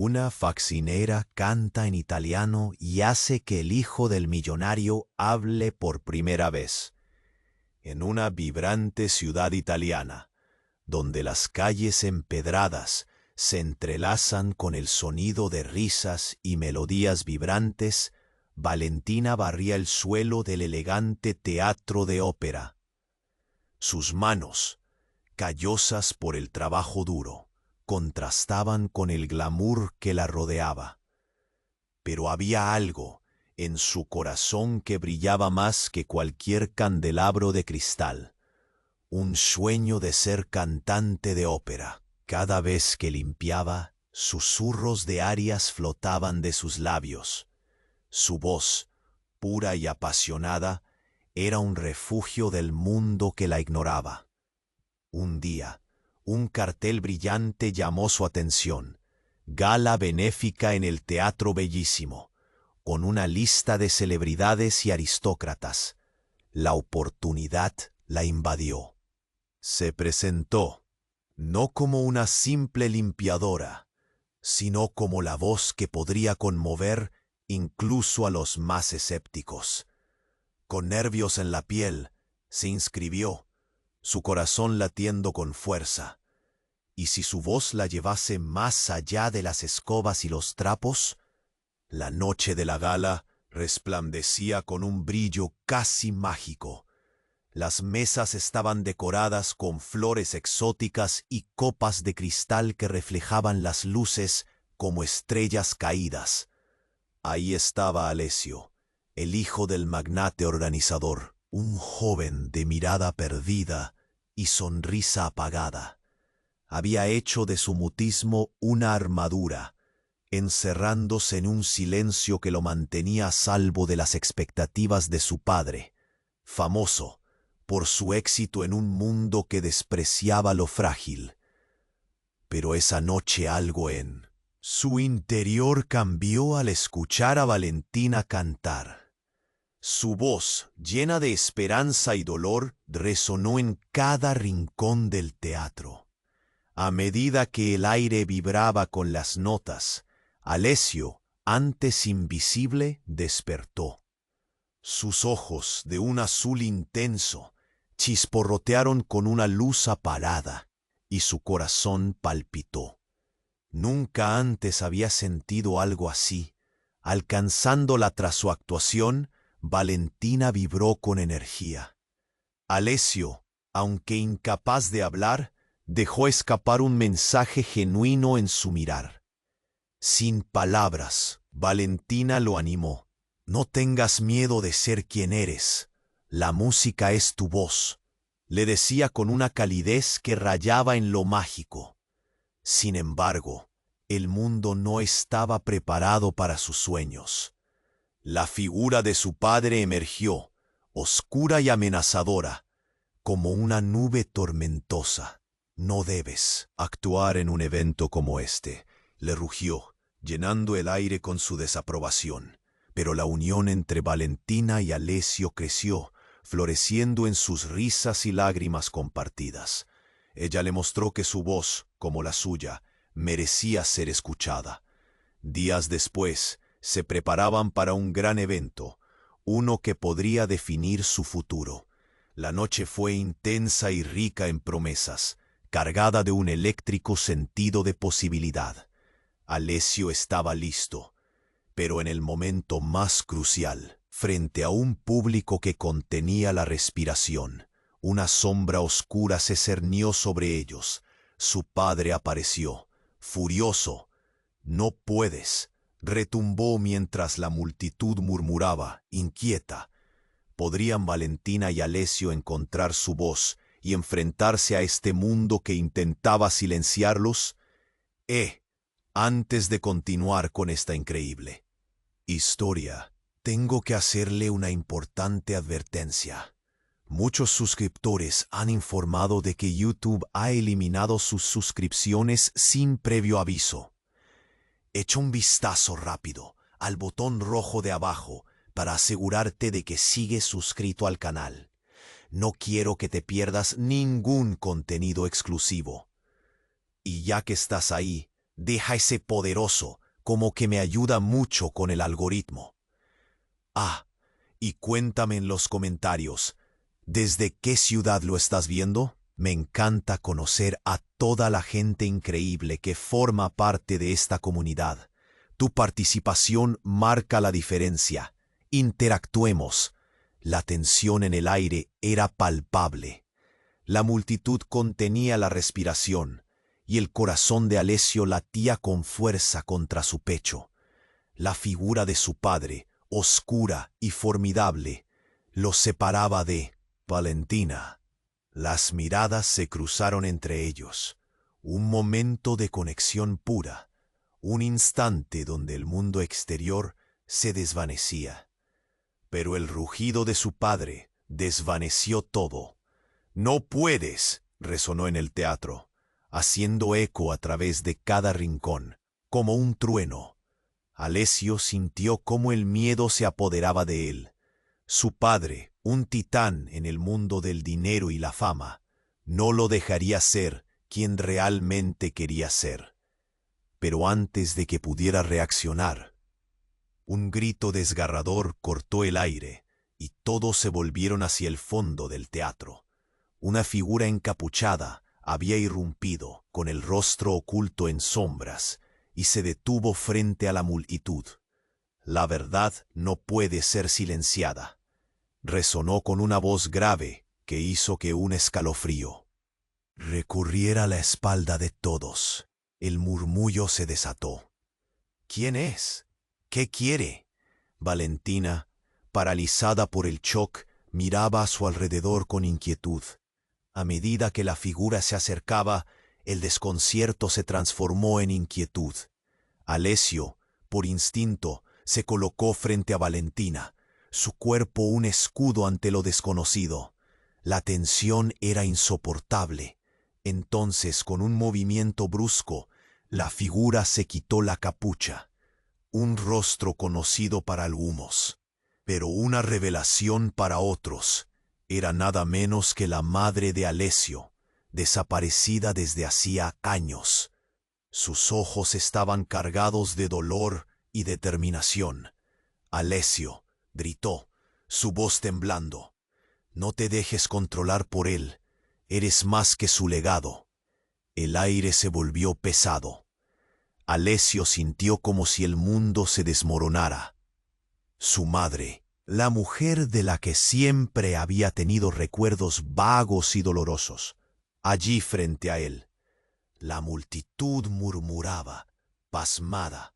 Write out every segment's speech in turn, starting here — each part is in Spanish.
Una faccinera canta en italiano y hace que el hijo del millonario hable por primera vez. En una vibrante ciudad italiana, donde las calles empedradas se entrelazan con el sonido de risas y melodías vibrantes, Valentina barría el suelo del elegante teatro de ópera. Sus manos, callosas por el trabajo duro, contrastaban con el glamour que la rodeaba. Pero había algo en su corazón que brillaba más que cualquier candelabro de cristal. Un sueño de ser cantante de ópera. Cada vez que limpiaba, susurros de arias flotaban de sus labios. Su voz, pura y apasionada, era un refugio del mundo que la ignoraba. Un día, un cartel brillante llamó su atención. Gala benéfica en el Teatro Bellísimo, con una lista de celebridades y aristócratas. La oportunidad la invadió. Se presentó, no como una simple limpiadora, sino como la voz que podría conmover incluso a los más escépticos. Con nervios en la piel, se inscribió, su corazón latiendo con fuerza. Y si su voz la llevase más allá de las escobas y los trapos, la noche de la gala resplandecía con un brillo casi mágico. Las mesas estaban decoradas con flores exóticas y copas de cristal que reflejaban las luces como estrellas caídas. Ahí estaba Alessio, el hijo del magnate organizador, un joven de mirada perdida y sonrisa apagada. Había hecho de su mutismo una armadura, encerrándose en un silencio que lo mantenía a salvo de las expectativas de su padre, famoso por su éxito en un mundo que despreciaba lo frágil. Pero esa noche algo en su interior cambió al escuchar a Valentina cantar. Su voz, llena de esperanza y dolor, resonó en cada rincón del teatro. A medida que el aire vibraba con las notas, Alessio, antes invisible, despertó. Sus ojos, de un azul intenso, chisporrotearon con una luz apagada, y su corazón palpitó. Nunca antes había sentido algo así. Alcanzándola tras su actuación, Valentina vibró con energía. Alessio, aunque incapaz de hablar, dejó escapar un mensaje genuino en su mirar. Sin palabras, Valentina lo animó. No tengas miedo de ser quien eres. La música es tu voz, le decía con una calidez que rayaba en lo mágico. Sin embargo, el mundo no estaba preparado para sus sueños. La figura de su padre emergió, oscura y amenazadora, como una nube tormentosa. No debes actuar en un evento como este, le rugió, llenando el aire con su desaprobación. Pero la unión entre Valentina y Alessio creció, floreciendo en sus risas y lágrimas compartidas. Ella le mostró que su voz, como la suya, merecía ser escuchada. Días después, se preparaban para un gran evento, uno que podría definir su futuro. La noche fue intensa y rica en promesas, cargada de un eléctrico sentido de posibilidad. Alessio estaba listo, pero en el momento más crucial, frente a un público que contenía la respiración, una sombra oscura se cernió sobre ellos. Su padre apareció, furioso. «No puedes», retumbó mientras la multitud murmuraba, inquieta. ¿Podrían Valentina y Alessio encontrar su voz y enfrentarse a este mundo que intentaba silenciarlos? Antes de continuar con esta increíble historia, tengo que hacerle una importante advertencia. Muchos suscriptores han informado de que YouTube ha eliminado sus suscripciones sin previo aviso. Echa un vistazo rápido al botón rojo de abajo para asegurarte de que sigues suscrito al canal. No quiero que te pierdas ningún contenido exclusivo. Y ya que estás ahí, Deja ese poderoso, como que me ayuda mucho con el algoritmo. Ah, y cuéntame en los comentarios, ¿desde qué ciudad lo estás viendo? Me encanta conocer a toda la gente increíble que forma parte de esta comunidad. Tu participación marca la diferencia. Interactuemos. La tensión en el aire era palpable. La multitud contenía la respiración, y el corazón de Alessio latía con fuerza contra su pecho. La figura de su padre, oscura y formidable, lo separaba de Valentina. Las miradas se cruzaron entre ellos. Un momento de conexión pura. Un instante donde el mundo exterior se desvanecía. Pero el rugido de su padre desvaneció todo. «No puedes», resonó en el teatro, haciendo eco a través de cada rincón, como un trueno. Alessio sintió cómo el miedo se apoderaba de él. Su padre, un titán en el mundo del dinero y la fama, no lo dejaría ser quien realmente quería ser. Pero antes de que pudiera reaccionar, un grito desgarrador cortó el aire y todos se volvieron hacia el fondo del teatro. Una figura encapuchada había irrumpido con el rostro oculto en sombras y se detuvo frente a la multitud. La verdad no puede ser silenciada. Resonó con una voz grave que hizo que un escalofrío recurriera a la espalda de todos. El murmullo se desató. «¿Quién es? ¿Qué quiere?» Valentina, paralizada por el shock, miraba a su alrededor con inquietud. A medida que la figura se acercaba, el desconcierto se transformó en inquietud. Alessio, por instinto, se colocó frente a Valentina, su cuerpo un escudo ante lo desconocido. La tensión era insoportable. Entonces, con un movimiento brusco, la figura se quitó la capucha. Un rostro conocido para algunos, pero una revelación para otros. Era nada menos que la madre de Alessio, desaparecida desde hacía años. Sus ojos estaban cargados de dolor y determinación. «Alessio», gritó, su voz temblando, «no te dejes controlar por él. Eres más que su legado». El aire se volvió pesado. Alessio sintió como si el mundo se desmoronara. Su madre, la mujer de la que siempre había tenido recuerdos vagos y dolorosos, allí frente a él. La multitud murmuraba, pasmada,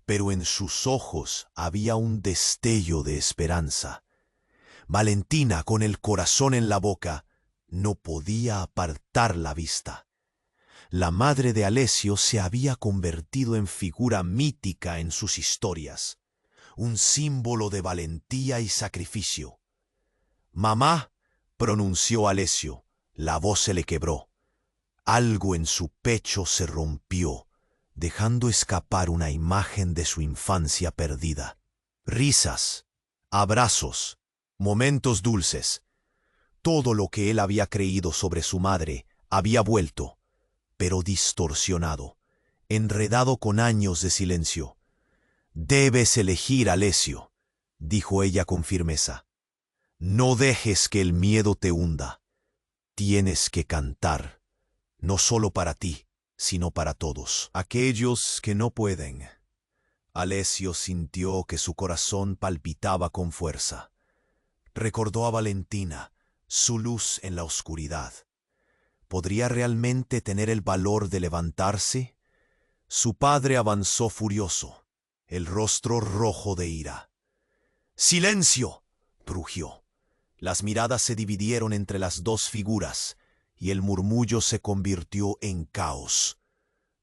pero en sus ojos había un destello de esperanza. Valentina, con el corazón en la boca, no podía apartar la vista. La madre de Alessio se había convertido en figura mítica en sus historias, un símbolo de valentía y sacrificio. «Mamá», pronunció Alessio, la voz se le quebró. Algo en su pecho se rompió, dejando escapar una imagen de su infancia perdida. Risas, abrazos, momentos dulces. Todo lo que él había creído sobre su madre había vuelto, pero distorsionado, enredado con años de silencio. «Debes elegir, Alessio», dijo ella con firmeza. «No dejes que el miedo te hunda. Tienes que cantar, no solo para ti, sino para todos, aquellos que no pueden». Alessio sintió que su corazón palpitaba con fuerza. Recordó a Valentina, su luz en la oscuridad. ¿Podría realmente tener el valor de levantarse? Su padre avanzó furioso, el rostro rojo de ira. «¡Silencio!», rugió. Las miradas se dividieron entre las dos figuras y el murmullo se convirtió en caos.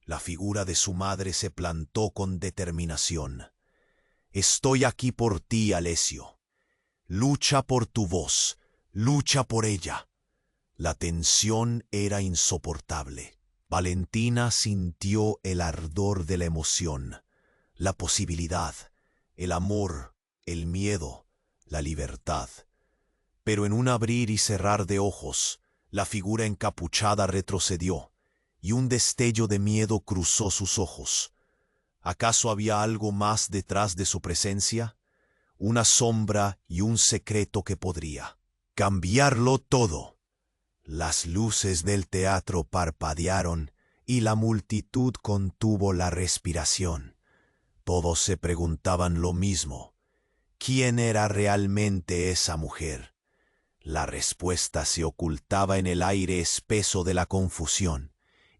La figura de su madre se plantó con determinación. «Estoy aquí por ti, Alessio. Lucha por tu voz, lucha por ella». La tensión era insoportable. Valentina sintió el ardor de la emoción, la posibilidad, el amor, el miedo, la libertad. Pero en un abrir y cerrar de ojos, la figura encapuchada retrocedió, y un destello de miedo cruzó sus ojos. ¿Acaso había algo más detrás de su presencia? Una sombra y un secreto que podría cambiarlo todo. Las luces del teatro parpadearon y la multitud contuvo la respiración. Todos se preguntaban lo mismo. ¿Quién era realmente esa mujer? La respuesta se ocultaba en el aire espeso de la confusión,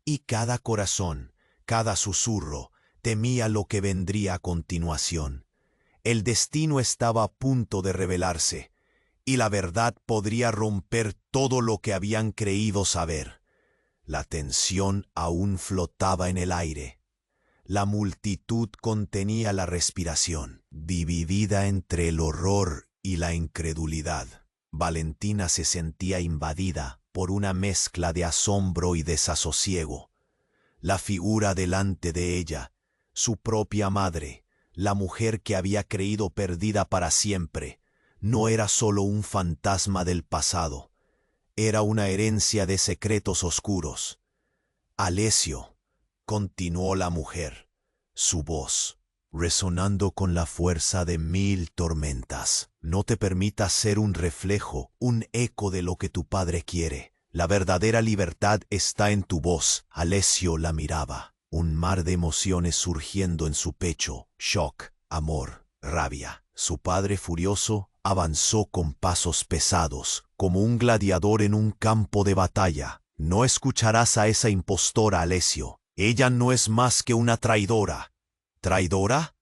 y cada corazón, cada susurro, temía lo que vendría a continuación. El destino estaba a punto de revelarse, y la verdad podría romper todo lo que habían creído saber. La tensión aún flotaba en el aire. La multitud contenía la respiración, dividida entre el horror y la incredulidad. Valentina se sentía invadida por una mezcla de asombro y desasosiego. La figura delante de ella, su propia madre, la mujer que había creído perdida para siempre, no era solo un fantasma del pasado, era una herencia de secretos oscuros. Alessio, continuó la mujer, su voz resonando con la fuerza de 1000 tormentas. No te permitas ser un reflejo, un eco de lo que tu padre quiere. La verdadera libertad está en tu voz. Alessio la miraba, un mar de emociones surgiendo en su pecho, shock, amor, rabia. Su padre furioso avanzó con pasos pesados, como un gladiador en un campo de batalla. No escucharás a esa impostora, Alessio. Ella no es más que una traidora. ¿Traidora?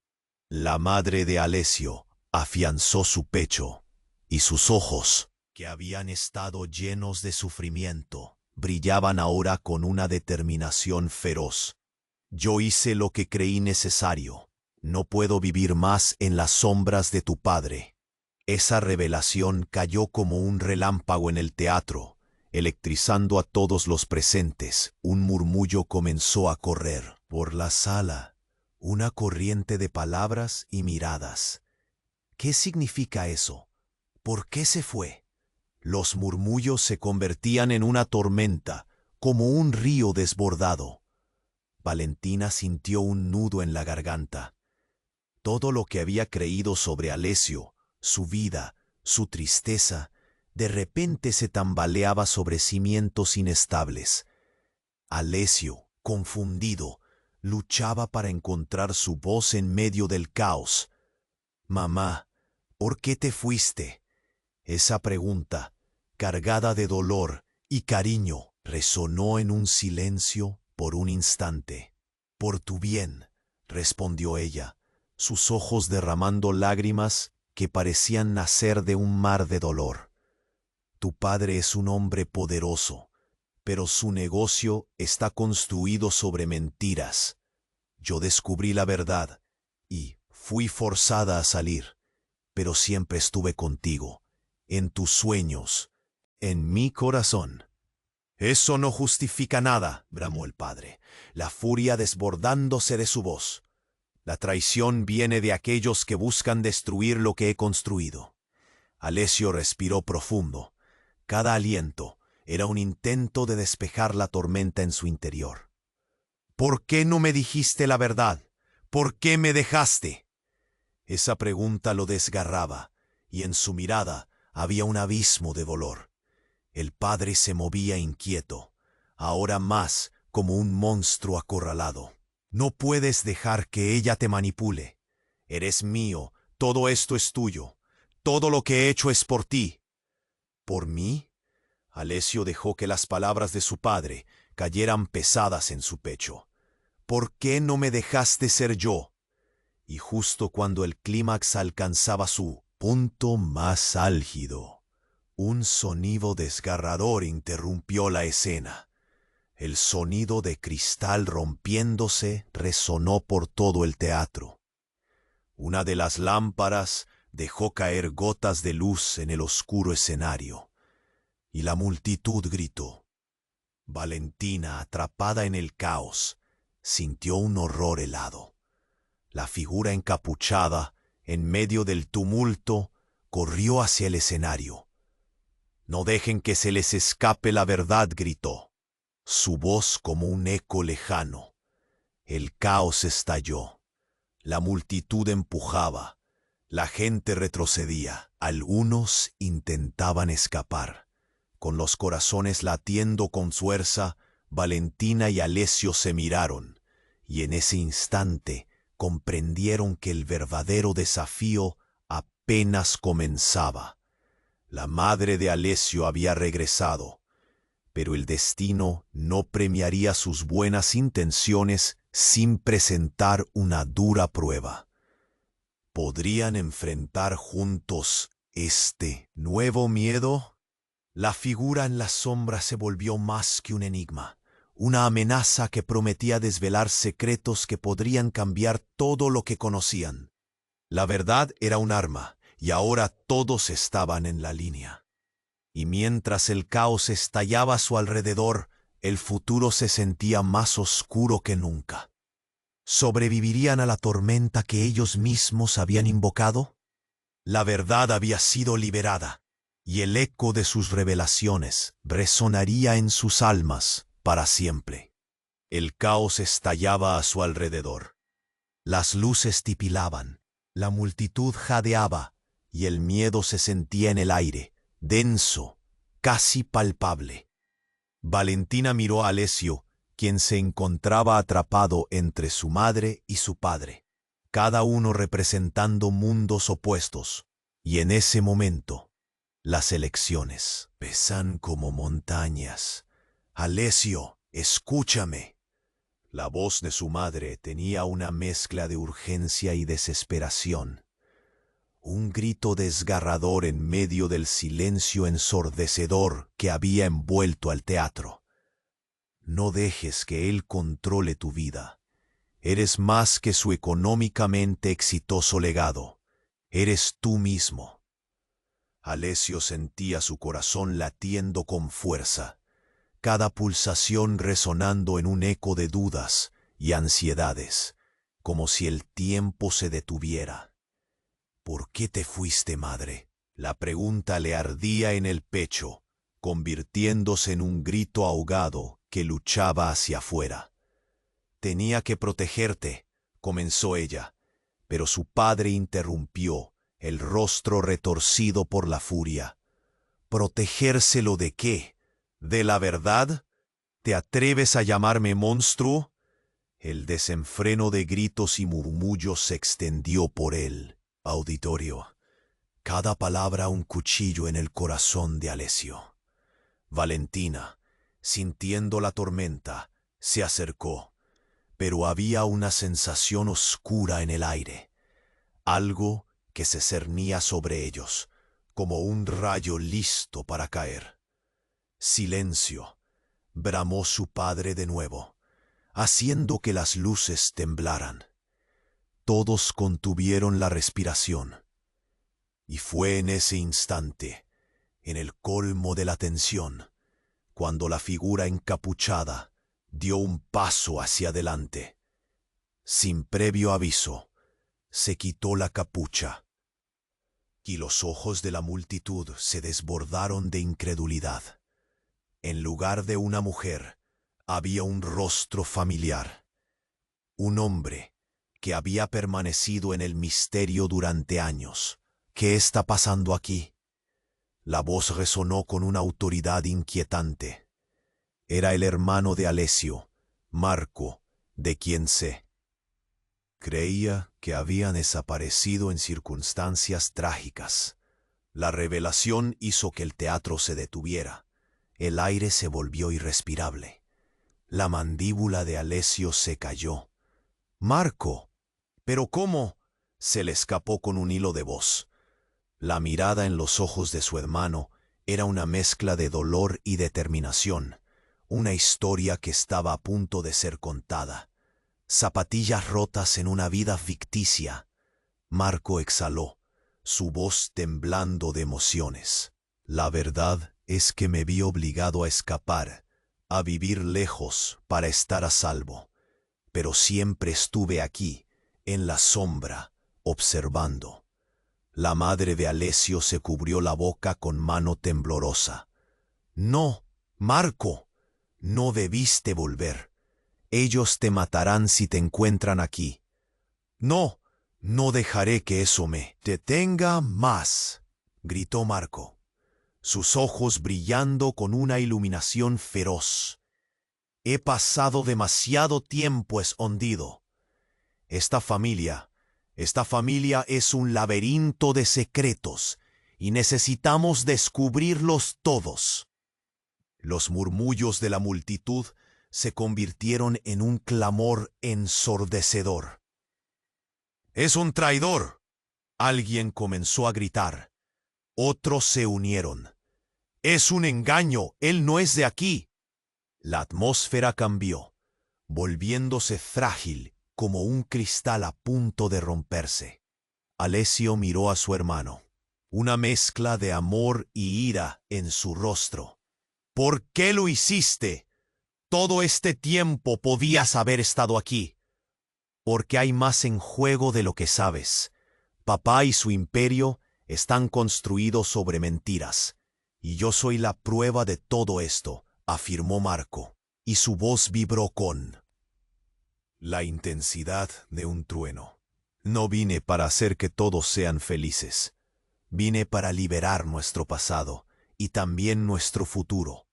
La madre de Alessio afianzó su pecho, y sus ojos, que habían estado llenos de sufrimiento, brillaban ahora con una determinación feroz. Yo hice lo que creí necesario. No puedo vivir más en las sombras de tu padre. Esa revelación cayó como un relámpago en el teatro, electrizando a todos los presentes. Un murmullo comenzó a correr por la sala, una corriente de palabras y miradas. ¿Qué significa eso? ¿Por qué se fue? Los murmullos se convertían en una tormenta, como un río desbordado. Valentina sintió un nudo en la garganta. Todo lo que había creído sobre Alessio, su vida, su tristeza, de repente se tambaleaba sobre cimientos inestables. Alessio, confundido, luchaba para encontrar su voz en medio del caos. «Mamá, ¿por qué te fuiste?» Esa pregunta, cargada de dolor y cariño, resonó en un silencio por un instante. «Por tu bien», respondió ella, sus ojos derramando lágrimas que parecían nacer de un mar de dolor. «Tu padre es un hombre poderoso, pero su negocio está construido sobre mentiras. Yo descubrí la verdad y fui forzada a salir, pero siempre estuve contigo, en tus sueños, en mi corazón». «Eso no justifica nada», bramó el padre, la furia desbordándose de su voz. «La traición viene de aquellos que buscan destruir lo que he construido». Alessio respiró profundo. Cada aliento era un intento de despejar la tormenta en su interior. «¿Por qué no me dijiste la verdad? ¿Por qué me dejaste?» Esa pregunta lo desgarraba, y en su mirada había un abismo de dolor. El padre se movía inquieto, ahora más como un monstruo acorralado. «No puedes dejar que ella te manipule. Eres mío, todo esto es tuyo. Todo lo que he hecho es por ti». «¿Por mí?» Alessio dejó que las palabras de su padre cayeran pesadas en su pecho. «¿Por qué no me dejaste ser yo?» Y justo cuando el clímax alcanzaba su punto más álgido, un sonido desgarrador interrumpió la escena. El sonido de cristal rompiéndose resonó por todo el teatro. Una de las lámparas dejó caer gotas de luz en el oscuro escenario, y la multitud gritó. Valentina, atrapada en el caos, sintió un horror helado. La figura encapuchada, en medio del tumulto, corrió hacia el escenario. «No dejen que se les escape la verdad», gritó. su voz como un eco lejano. El caos estalló. La multitud empujaba. La gente retrocedía. Algunos intentaban escapar. Con los corazones latiendo con fuerza, Valentina y Alessio se miraron, y en ese instante comprendieron que el verdadero desafío apenas comenzaba. La madre de Alessio había regresado, pero el destino no premiaría sus buenas intenciones sin presentar una dura prueba. ¿Podrían enfrentar juntos este nuevo miedo? La figura en la sombra se volvió más que un enigma, una amenaza que prometía desvelar secretos que podrían cambiar todo lo que conocían. La verdad era un arma, y ahora todos estaban en la línea. Y mientras el caos estallaba a su alrededor, el futuro se sentía más oscuro que nunca. ¿Sobrevivirían a la tormenta que ellos mismos habían invocado? La verdad había sido liberada, y el eco de sus revelaciones resonaría en sus almas para siempre. El caos estallaba a su alrededor. Las luces titilaban, la multitud jadeaba, y el miedo se sentía en el aire, denso, casi palpable. Valentina miró a Alessio, quien se encontraba atrapado entre su madre y su padre, cada uno representando mundos opuestos, y en ese momento, las elecciones pesan como montañas. Alessio, escúchame. La voz de su madre tenía una mezcla de urgencia y desesperación. Un grito desgarrador en medio del silencio ensordecedor que había envuelto al teatro. No dejes que él controle tu vida. Eres más que su económicamente exitoso legado. Eres tú mismo. Alessio sentía su corazón latiendo con fuerza, cada pulsación resonando en un eco de dudas y ansiedades, como si el tiempo se detuviera. ¿Por qué te fuiste, madre? La pregunta le ardía en el pecho, convirtiéndose en un grito ahogado que luchaba hacia afuera. Tenía que protegerte, comenzó ella, pero su padre interrumpió, el rostro retorcido por la furia. ¿Protegérselo de qué? ¿De la verdad? ¿Te atreves a llamarme monstruo? El desenfreno de gritos y murmullos se extendió por el auditorio. Cada palabra un cuchillo en el corazón de Alessio. Valentina, sintiendo la tormenta, se acercó, pero había una sensación oscura en el aire, algo que se cernía sobre ellos, como un rayo listo para caer. Silencio, bramó su padre de nuevo, haciendo que las luces temblaran. Todos contuvieron la respiración. Y fue en ese instante, en el colmo de la tensión, cuando la figura encapuchada dio un paso hacia adelante. Sin previo aviso, se quitó la capucha, y los ojos de la multitud se desbordaron de incredulidad. En lugar de una mujer, había un rostro familiar. Un hombre que había permanecido en el misterio durante años. ¿Qué está pasando aquí? La voz resonó con una autoridad inquietante. Era el hermano de Alessio, Marco, de quien sé. Creía que habían desaparecido en circunstancias trágicas. La revelación hizo que el teatro se detuviera. El aire se volvió irrespirable. La mandíbula de Alessio se cayó. «Marco, ¿pero cómo?» Se le escapó con un hilo de voz. La mirada en los ojos de su hermano era una mezcla de dolor y determinación, una historia que estaba a punto de ser contada. Zapatillas rotas en una vida ficticia. Marco exhaló, su voz temblando de emociones. La verdad es que me vi obligado a escapar, a vivir lejos para estar a salvo. Pero siempre estuve aquí, en la sombra, observando. La madre de Alessio se cubrió la boca con mano temblorosa. «No, Marco», No debiste volver. Ellos te matarán si te encuentran aquí. No, no dejaré que eso me detenga más, gritó Marco, sus ojos brillando con una iluminación feroz. He pasado demasiado tiempo escondido. Esta familia es un laberinto de secretos y necesitamos descubrirlos todos. Los murmullos de la multitud se convirtieron en un clamor ensordecedor. ¡Es un traidor!, alguien comenzó a gritar. Otros se unieron. ¡Es un engaño! ¡Él no es de aquí! La atmósfera cambió, volviéndose frágil como un cristal a punto de romperse. Alessio miró a su hermano, una mezcla de amor y ira en su rostro. ¿Por qué lo hiciste? Todo este tiempo podías haber estado aquí. Porque hay más en juego de lo que sabes. Papá y su imperio están construidos sobre mentiras. Y yo soy la prueba de todo esto, afirmó Marco, y su voz vibró con la intensidad de un trueno. No vine para hacer que todos sean felices. Vine para liberar nuestro pasado y también nuestro futuro.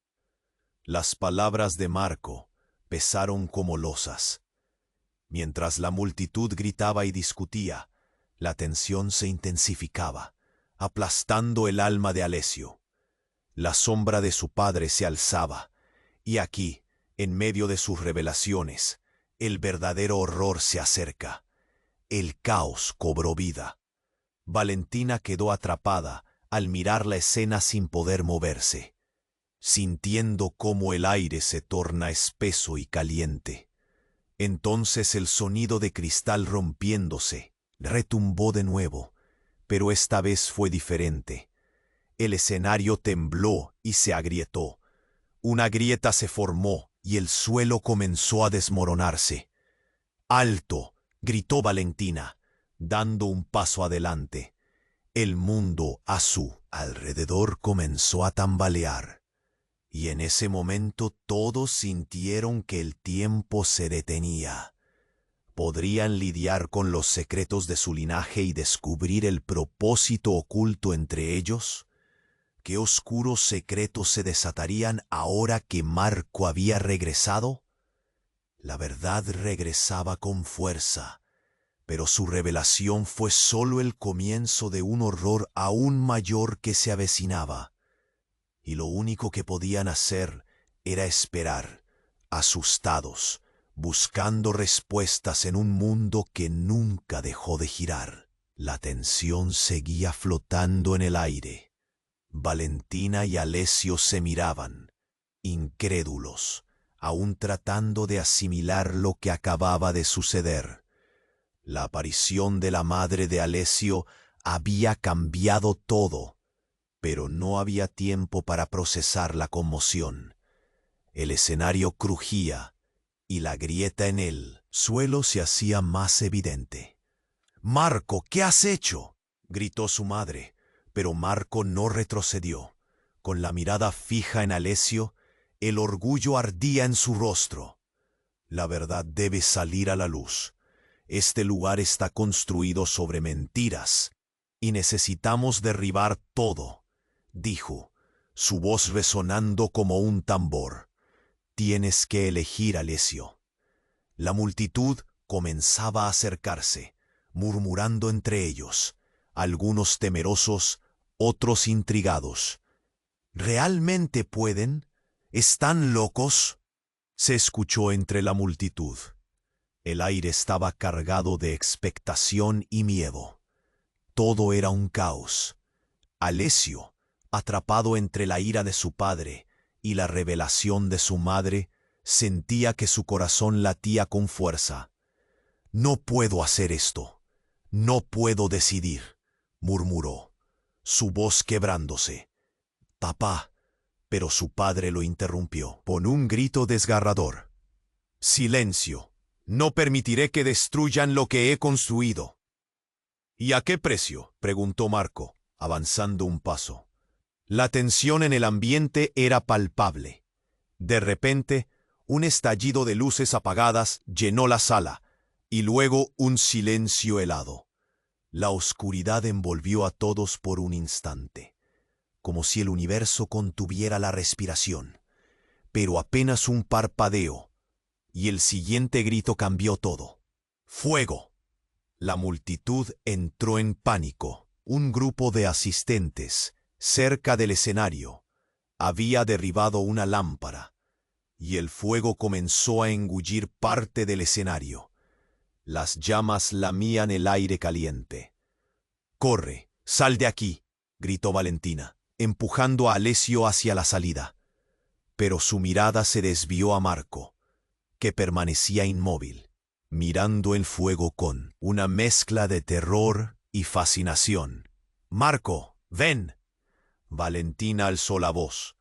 Las palabras de Marco pesaron como losas. Mientras la multitud gritaba y discutía, la tensión se intensificaba, aplastando el alma de Alessio. La sombra de su padre se alzaba, y aquí, en medio de sus revelaciones, el verdadero horror se acerca. El caos cobró vida. Valentina quedó atrapada al mirar la escena sin poder moverse, sintiendo cómo el aire se torna espeso y caliente. Entonces el sonido de cristal rompiéndose retumbó de nuevo, pero esta vez fue diferente. El escenario tembló y se agrietó. Una grieta se formó y el suelo comenzó a desmoronarse. ¡Alto!, gritó Valentina, dando un paso adelante. El mundo a su alrededor comenzó a tambalear. Y en ese momento todos sintieron que el tiempo se detenía. ¿Podrían lidiar con los secretos de su linaje y descubrir el propósito oculto entre ellos? ¿Qué oscuros secretos se desatarían ahora que Marco había regresado? La verdad regresaba con fuerza, pero su revelación fue solo el comienzo de un horror aún mayor que se avecinaba. Y lo único que podían hacer era esperar, asustados, buscando respuestas en un mundo que nunca dejó de girar. La tensión seguía flotando en el aire. Valentina y Alessio se miraban, incrédulos, aún tratando de asimilar lo que acababa de suceder. La aparición de la madre de Alessio había cambiado todo, pero no había tiempo para procesar la conmoción. El escenario crujía y la grieta en el suelo se hacía más evidente. «Marco, ¿qué has hecho?», gritó su madre, pero Marco no retrocedió. Con la mirada fija en Alessio, el orgullo ardía en su rostro. La verdad debe salir a la luz. Este lugar está construido sobre mentiras y necesitamos derribar todo, dijo, su voz resonando como un tambor. Tienes que elegir, Alessio. La multitud comenzaba a acercarse, murmurando entre ellos, algunos temerosos, otros intrigados. ¿Realmente pueden? ¿Están locos?, se escuchó entre la multitud. El aire estaba cargado de expectación y miedo. Todo era un caos. Alessio, atrapado entre la ira de su padre y la revelación de su madre, sentía que su corazón latía con fuerza. «No puedo hacer esto. No puedo decidir», murmuró, su voz quebrándose. «Papá», pero su padre lo interrumpió con un grito desgarrador. «Silencio. No permitiré que destruyan lo que he construido». «¿Y a qué precio?», preguntó Marco, avanzando un paso. La tensión en el ambiente era palpable. De repente, un estallido de luces apagadas llenó la sala, y luego un silencio helado. La oscuridad envolvió a todos por un instante, como si el universo contuviera la respiración. Pero apenas un parpadeo, y el siguiente grito cambió todo. ¡Fuego! La multitud entró en pánico. Un grupo de asistentes, cerca del escenario, había derribado una lámpara, y el fuego comenzó a engullir parte del escenario. Las llamas lamían el aire caliente. «¡Corre! ¡Sal de aquí!», gritó Valentina, empujando a Alessio hacia la salida. Pero su mirada se desvió a Marco, que permanecía inmóvil, mirando el fuego con una mezcla de terror y fascinación. «¡Marco, ven!». Valentina alzó la voz,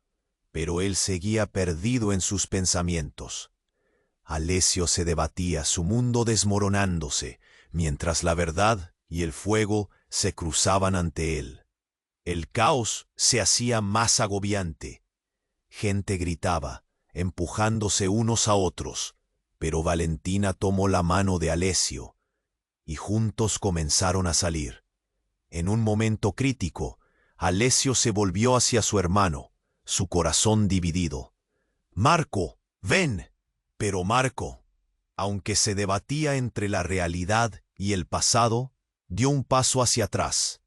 pero él seguía perdido en sus pensamientos. Alessio se debatía, su mundo desmoronándose, mientras la verdad y el fuego se cruzaban ante él. El caos se hacía más agobiante. Gente gritaba, empujándose unos a otros, pero Valentina tomó la mano de Alessio, y juntos comenzaron a salir. En un momento crítico, Alessio se volvió hacia su hermano, su corazón dividido. «Marco, ven». Pero Marco, aunque se debatía entre la realidad y el pasado, dio un paso hacia atrás.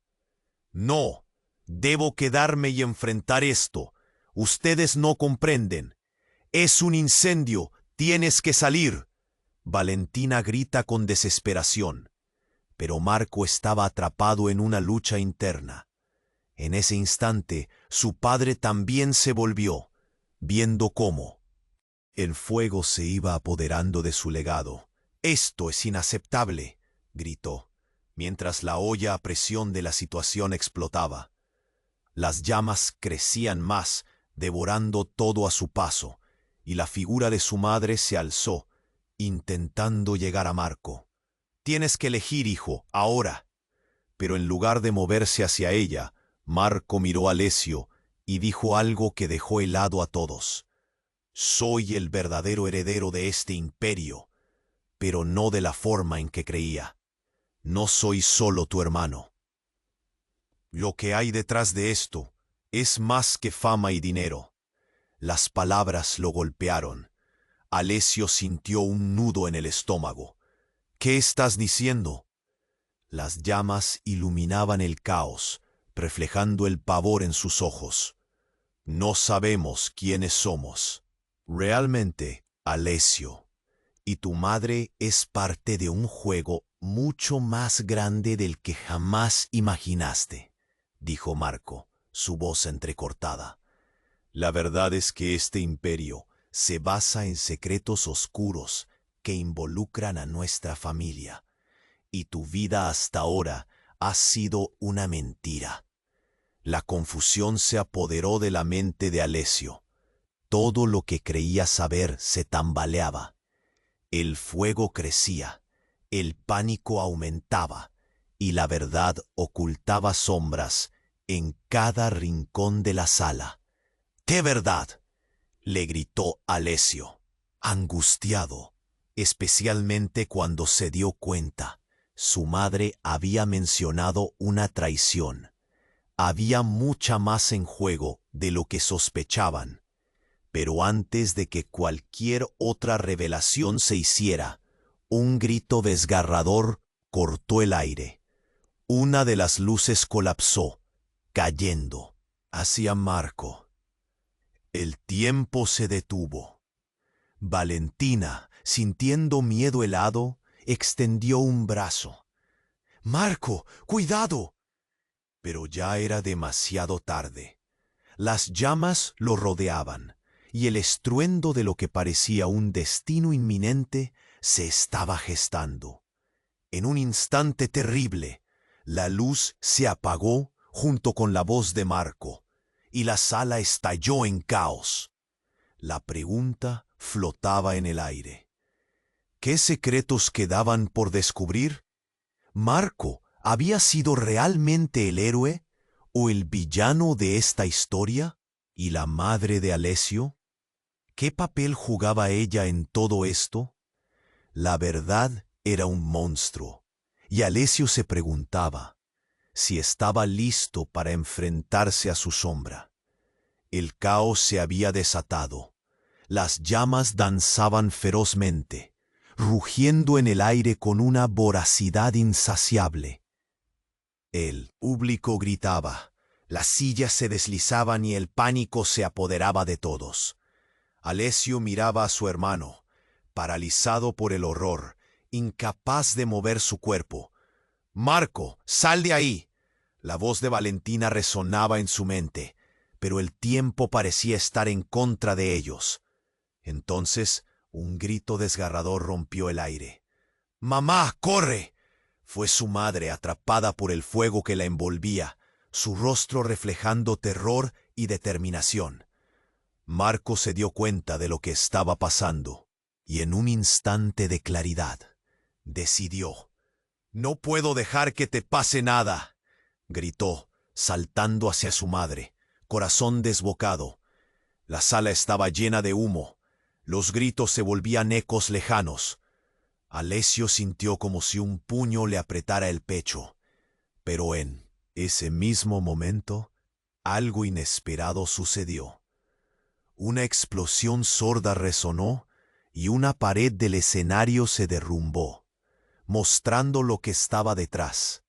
«No, debo quedarme y enfrentar esto. Ustedes no comprenden. Es un incendio, tienes que salir». Valentina grita con desesperación, pero Marco estaba atrapado en una lucha interna. En ese instante, su padre también se volvió, viendo cómo el fuego se iba apoderando de su legado. «Esto es inaceptable», gritó, mientras la olla a presión de la situación explotaba. Las llamas crecían más, devorando todo a su paso, y la figura de su madre se alzó, intentando llegar a Marco. «Tienes que elegir, hijo, ahora». Pero en lugar de moverse hacia ella, Marco miró a Alessio y dijo algo que dejó helado a todos. «Soy el verdadero heredero de este imperio, pero no de la forma en que creía. No soy solo tu hermano. Lo que hay detrás de esto es más que fama y dinero». Las palabras lo golpearon. Alessio sintió un nudo en el estómago. «¿Qué estás diciendo?». Las llamas iluminaban el caos, reflejando el pavor en sus ojos. «No sabemos quiénes somos. Realmente, Alessio, y tu madre es parte de un juego mucho más grande del que jamás imaginaste», dijo Marco, su voz entrecortada. «La verdad es que este imperio se basa en secretos oscuros que involucran a nuestra familia, y tu vida hasta ahora ha sido una mentira». La confusión se apoderó de la mente de Alessio. Todo lo que creía saber se tambaleaba. El fuego crecía, el pánico aumentaba, y la verdad ocultaba sombras en cada rincón de la sala. «¿Qué verdad?», le gritó Alessio, angustiado, especialmente cuando se dio cuenta. Su madre había mencionado una traición. Había mucha más en juego de lo que sospechaban. Pero antes de que cualquier otra revelación se hiciera, un grito desgarrador cortó el aire. Una de las luces colapsó, cayendo hacia Marco. El tiempo se detuvo. Valentina, sintiendo miedo helado, extendió un brazo. «Marco, cuidado». Pero ya era demasiado tarde. Las llamas lo rodeaban, y el estruendo de lo que parecía un destino inminente se estaba gestando. En un instante terrible, la luz se apagó junto con la voz de Marco, y la sala estalló en caos. La pregunta flotaba en el aire. ¿Qué secretos quedaban por descubrir? ¿Marco había sido realmente el héroe o el villano de esta historia? ¿Y la madre de Alessio? ¿Qué papel jugaba ella en todo esto? La verdad era un monstruo, y Alessio se preguntaba si estaba listo para enfrentarse a su sombra. El caos se había desatado. Las llamas danzaban ferozmente, rugiendo en el aire con una voracidad insaciable. El público gritaba, las sillas se deslizaban y el pánico se apoderaba de todos. Alessio miraba a su hermano, paralizado por el horror, incapaz de mover su cuerpo. «Marco, sal de ahí». La voz de Valentina resonaba en su mente, pero el tiempo parecía estar en contra de ellos. Entonces, un grito desgarrador rompió el aire. «¡Mamá, corre!». Fue su madre, atrapada por el fuego que la envolvía, su rostro reflejando terror y determinación. Marco se dio cuenta de lo que estaba pasando, y en un instante de claridad, decidió. «No puedo dejar que te pase nada», gritó, saltando hacia su madre, corazón desbocado. La sala estaba llena de humo. Los gritos se volvían ecos lejanos. Alessio sintió como si un puño le apretara el pecho. Pero en ese mismo momento, algo inesperado sucedió. Una explosión sorda resonó y una pared del escenario se derrumbó, mostrando lo que estaba detrás.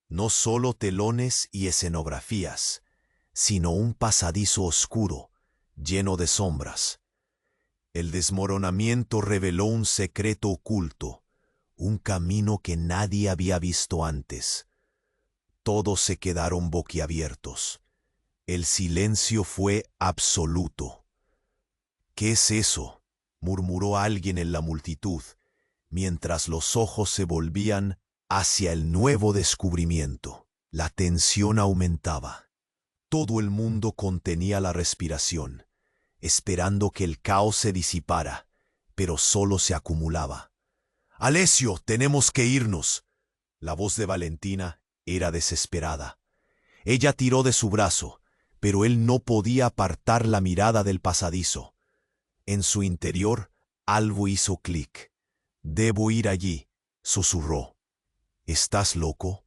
No solo telones y escenografías, sino un pasadizo oscuro, lleno de sombras. El desmoronamiento reveló un secreto oculto, un camino que nadie había visto antes. Todos se quedaron boquiabiertos. El silencio fue absoluto. «¿Qué es eso?», murmuró alguien en la multitud, mientras los ojos se volvían hacia el nuevo descubrimiento. La tensión aumentaba. Todo el mundo contenía la respiración, esperando que el caos se disipara, pero solo se acumulaba. «Alessio, tenemos que irnos». La voz de Valentina era desesperada. Ella tiró de su brazo, pero él no podía apartar la mirada del pasadizo. En su interior, algo hizo clic. «Debo ir allí», susurró. «¿Estás loco?».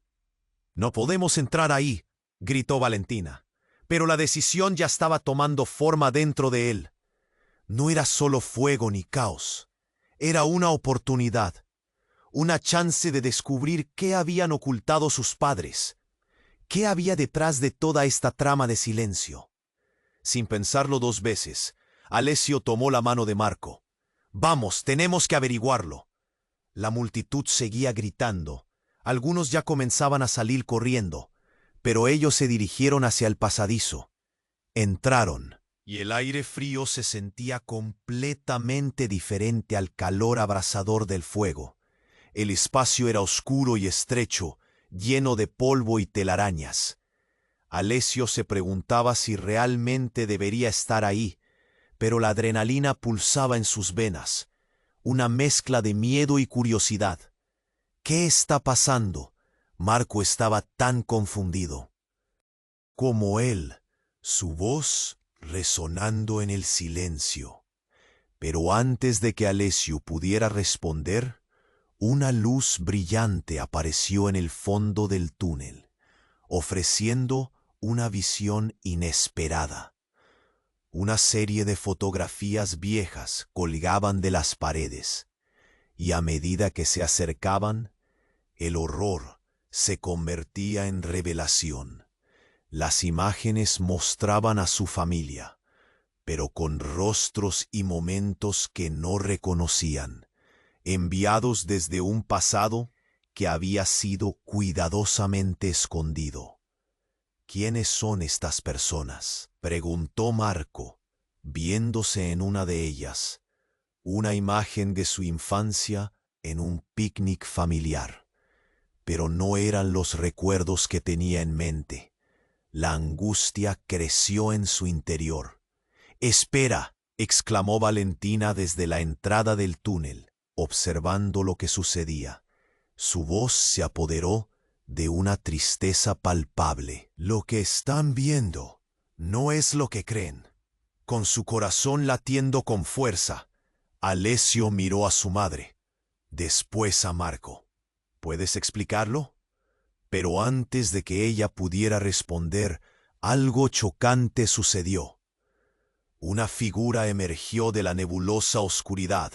«No podemos entrar ahí», gritó Valentina. Pero la decisión ya estaba tomando forma dentro de él. No era solo fuego ni caos. Era una oportunidad, una chance de descubrir qué habían ocultado sus padres. ¿Qué había detrás de toda esta trama de silencio? Sin pensarlo dos veces, Alessio tomó la mano de Marco. «Vamos, tenemos que averiguarlo». La multitud seguía gritando. Algunos ya comenzaban a salir corriendo, pero ellos se dirigieron hacia el pasadizo. Entraron, y el aire frío se sentía completamente diferente al calor abrasador del fuego. El espacio era oscuro y estrecho, lleno de polvo y telarañas. Alessio se preguntaba si realmente debería estar ahí, pero la adrenalina pulsaba en sus venas, una mezcla de miedo y curiosidad. ¿Qué está pasando? Marco estaba tan confundido. Como él, su voz resonando en el silencio. Pero antes de que Alessio pudiera responder, una luz brillante apareció en el fondo del túnel, ofreciendo una visión inesperada. Una serie de fotografías viejas colgaban de las paredes, y a medida que se acercaban, el horror se convertía en revelación. Las imágenes mostraban a su familia, pero con rostros y momentos que no reconocían, enviados desde un pasado que había sido cuidadosamente escondido. «¿Quiénes son estas personas?», preguntó Marco, viéndose en una de ellas, una imagen de su infancia en un picnic familiar. Pero no eran los recuerdos que tenía en mente. La angustia creció en su interior. «¡Espera!», exclamó Valentina desde la entrada del túnel, observando lo que sucedía. Su voz se apoderó de una tristeza palpable. «Lo que están viendo no es lo que creen. Con su corazón latiendo con fuerza, Alessio miró a su madre, después a Marco. ¿Puedes explicarlo? Pero antes de que ella pudiera responder, algo chocante sucedió. Una figura emergió de la nebulosa oscuridad.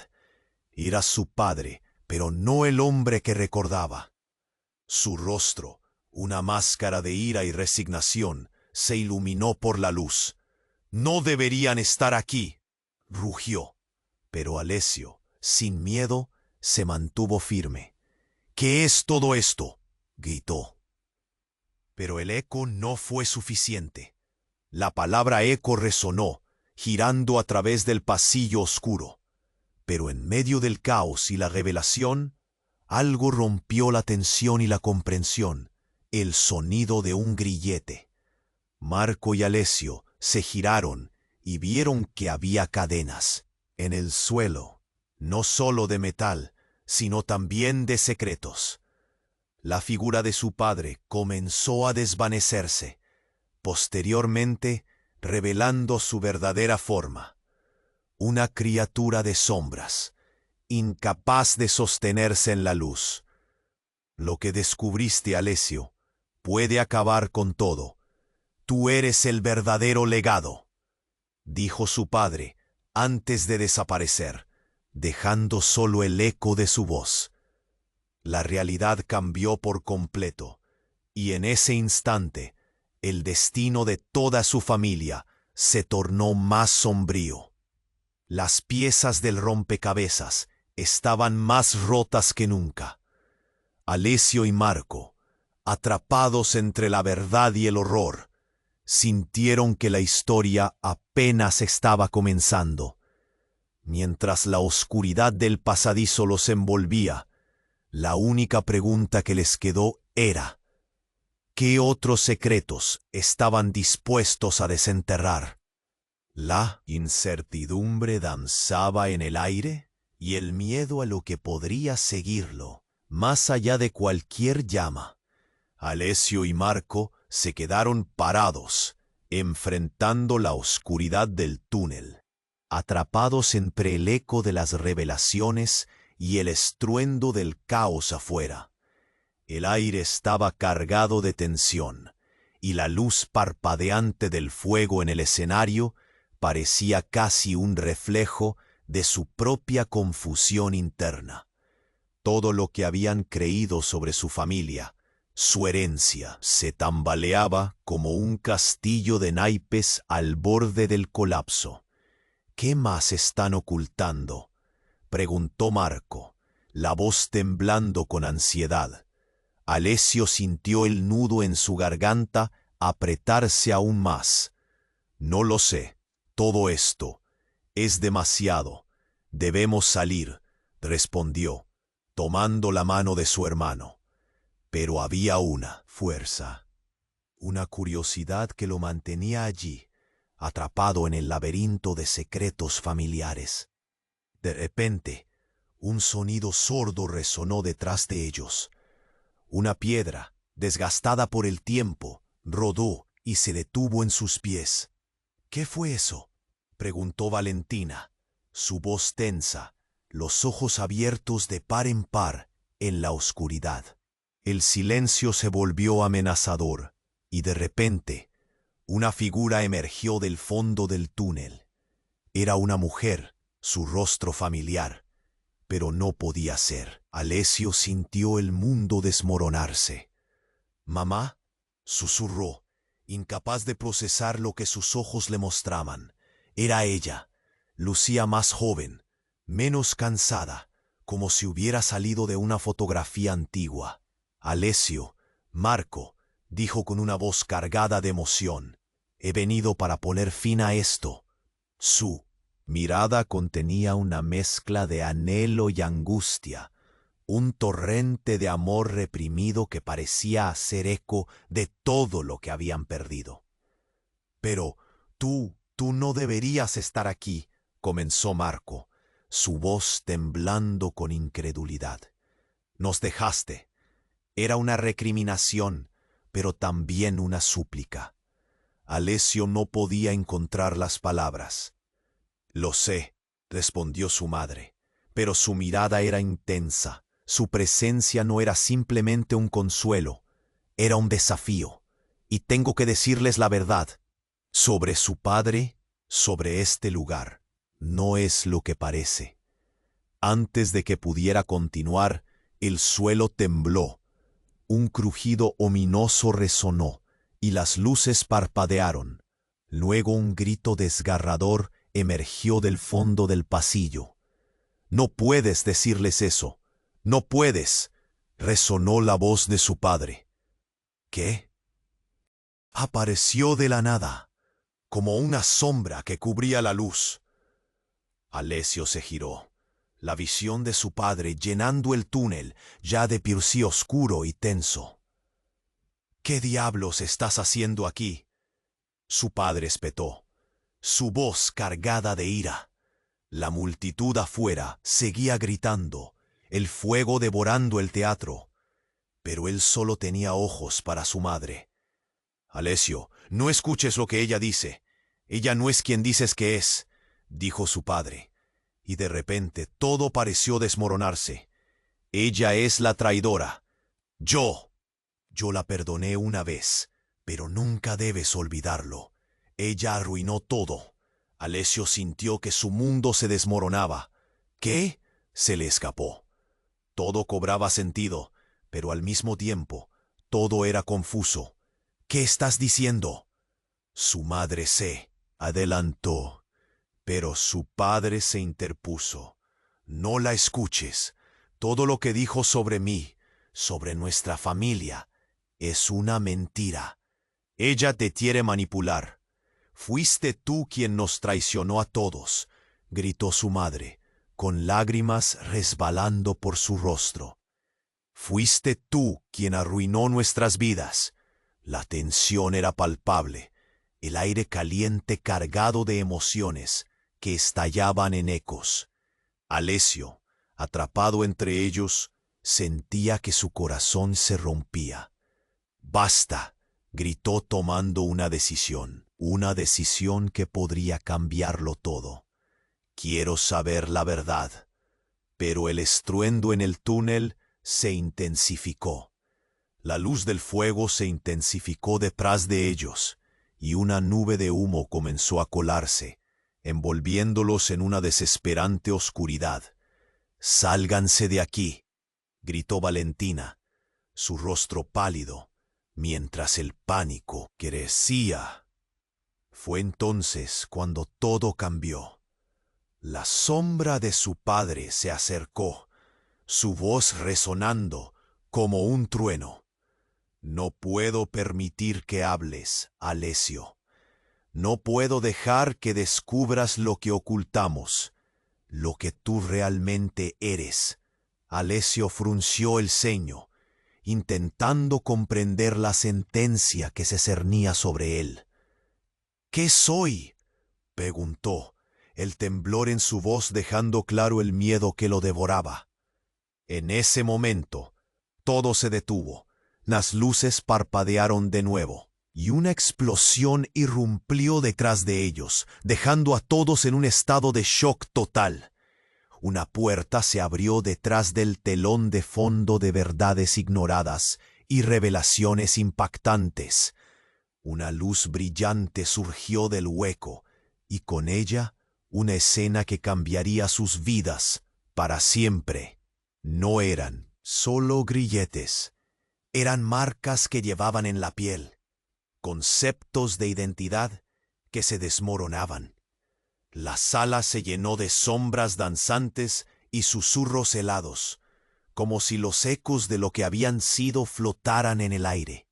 Era su padre, pero no el hombre que recordaba. Su rostro, una máscara de ira y resignación, se iluminó por la luz. «No deberían estar aquí», rugió. Pero Alessio, sin miedo, se mantuvo firme. «¿Qué es todo esto?», gritó. Pero el eco no fue suficiente. La palabra eco resonó, girando a través del pasillo oscuro. Pero en medio del caos y la revelación, algo rompió la tensión y la comprensión, el sonido de un grillete. Marco y Alessio se giraron y vieron que había cadenas en el suelo, no solo de metal, sino también de secretos. La figura de su padre comenzó a desvanecerse, posteriormente revelando su verdadera forma. Una criatura de sombras, incapaz de sostenerse en la luz. Lo que descubriste, Alessio, puede acabar con todo. Tú eres el verdadero legado, dijo su padre antes de desaparecer, dejando solo el eco de su voz. La realidad cambió por completo, y en ese instante, el destino de toda su familia se tornó más sombrío. Las piezas del rompecabezas estaban más rotas que nunca. Alessio y Marco, atrapados entre la verdad y el horror, sintieron que la historia apenas estaba comenzando. Mientras la oscuridad del pasadizo los envolvía, la única pregunta que les quedó era: ¿qué otros secretos estaban dispuestos a desenterrar? La incertidumbre danzaba en el aire y el miedo a lo que podría seguirlo, más allá de cualquier llama. Alessio y Marco se quedaron parados, enfrentando la oscuridad del túnel, atrapados entre el eco de las revelaciones y el estruendo del caos afuera. El aire estaba cargado de tensión, y la luz parpadeante del fuego en el escenario parecía casi un reflejo de su propia confusión interna. Todo lo que habían creído sobre su familia, su herencia, se tambaleaba como un castillo de naipes al borde del colapso. ¿Qué más están ocultando?, preguntó Marco, la voz temblando con ansiedad. Alessio sintió el nudo en su garganta apretarse aún más. «No lo sé. Todo esto es demasiado. Debemos salir», respondió, tomando la mano de su hermano. Pero había una fuerza, una curiosidad que lo mantenía allí, atrapado en el laberinto de secretos familiares. De repente, un sonido sordo resonó detrás de ellos. Una piedra, desgastada por el tiempo, rodó y se detuvo en sus pies. «¿Qué fue eso?», preguntó Valentina, su voz tensa, los ojos abiertos de par en par en la oscuridad. El silencio se volvió amenazador, y de repente, una figura emergió del fondo del túnel. Era una mujer, su rostro familiar, pero no podía ser. Alessio sintió el mundo desmoronarse. «Mamá», susurró, incapaz de procesar lo que sus ojos le mostraban. Era ella. Lucía más joven, menos cansada, como si hubiera salido de una fotografía antigua. «Alessio, Marco», dijo con una voz cargada de emoción, «he venido para poner fin a esto». Su mirada contenía una mezcla de anhelo y angustia, un torrente de amor reprimido que parecía hacer eco de todo lo que habían perdido. «Pero tú no deberías estar aquí», comenzó Marco, su voz temblando con incredulidad. «Nos dejaste». Era una recriminación, pero también una súplica. Alessio no podía encontrar las palabras. «Lo sé», respondió su madre, pero su mirada era intensa. Su presencia no era simplemente un consuelo, era un desafío. Y tengo que decirles la verdad. Sobre su padre, sobre este lugar, no es lo que parece. Antes de que pudiera continuar, el suelo tembló. Un crujido ominoso resonó, y las luces parpadearon. Luego un grito desgarrador emergió del fondo del pasillo. «No puedes decirles eso. No puedes», resonó la voz de su padre. ¿Qué? Apareció de la nada, como una sombra que cubría la luz. Alessio se giró. La visión de su padre llenando el túnel, ya de por sí oscuro y tenso. «¿Qué diablos estás haciendo aquí?», su padre espetó, su voz cargada de ira. La multitud afuera seguía gritando, el fuego devorando el teatro. Pero él solo tenía ojos para su madre. «Alessio, no escuches lo que ella dice. Ella no es quien dices que es», dijo su padre. Y de repente todo pareció desmoronarse. «Ella es la traidora. Yo la perdoné una vez, pero nunca debes olvidarlo. Ella arruinó todo». Alessio sintió que su mundo se desmoronaba. «¿Qué?», se le escapó. Todo cobraba sentido, pero al mismo tiempo, todo era confuso. «¿Qué estás diciendo?». Su madre se adelantó, pero su padre se interpuso. «No la escuches. Todo lo que dijo sobre mí, sobre nuestra familia, es una mentira. Ella te quiere manipular. Fuiste tú quien nos traicionó a todos», gritó su madre, con lágrimas resbalando por su rostro. «Fuiste tú quien arruinó nuestras vidas». La tensión era palpable, el aire caliente cargado de emociones que estallaban en ecos. Alessio, atrapado entre ellos, sentía que su corazón se rompía. «Basta», gritó tomando una decisión que podría cambiarlo todo. «Quiero saber la verdad». Pero el estruendo en el túnel se intensificó. La luz del fuego se intensificó detrás de ellos, y una nube de humo comenzó a colarse, envolviéndolos en una desesperante oscuridad. «Sálganse de aquí», gritó Valentina, su rostro pálido, mientras el pánico crecía. Fue entonces cuando todo cambió. La sombra de su padre se acercó, su voz resonando como un trueno. «No puedo permitir que hables, Alessio. No puedo dejar que descubras lo que ocultamos, lo que tú realmente eres». Alessio frunció el ceño, intentando comprender la sentencia que se cernía sobre él. «¿Qué soy?», preguntó, el temblor en su voz dejando claro el miedo que lo devoraba. En ese momento, todo se detuvo. Las luces parpadearon de nuevo, y una explosión irrumpió detrás de ellos, dejando a todos en un estado de shock total. Una puerta se abrió detrás del telón de fondo de verdades ignoradas y revelaciones impactantes. Una luz brillante surgió del hueco, y con ella una escena que cambiaría sus vidas para siempre. No eran solo grilletes, eran marcas que llevaban en la piel, conceptos de identidad que se desmoronaban. La sala se llenó de sombras danzantes y susurros helados, como si los ecos de lo que habían sido flotaran en el aire.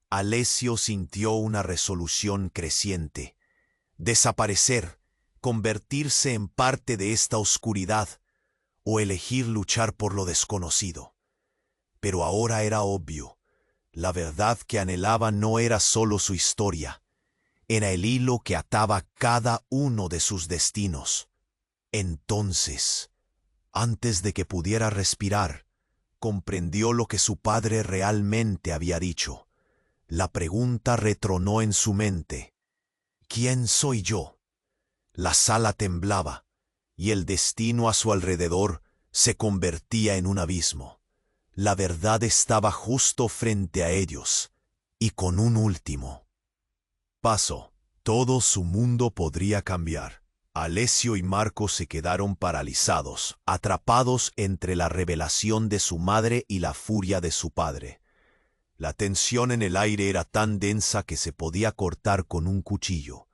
Alessio sintió una resolución creciente: desaparecer, convertirse en parte de esta oscuridad, o elegir luchar por lo desconocido. Pero ahora era obvio, la verdad que anhelaba no era solo su historia, era el hilo que ataba cada uno de sus destinos. Entonces, antes de que pudiera respirar, comprendió lo que su padre realmente había dicho. La pregunta retronó en su mente. ¿Quién soy yo? La sala temblaba, y el destino a su alrededor se convertía en un abismo. La verdad estaba justo frente a ellos, y con un último paso, todo su mundo podría cambiar. Alessio y Marco se quedaron paralizados, atrapados entre la revelación de su madre y la furia de su padre. La tensión en el aire era tan densa que se podía cortar con un cuchillo.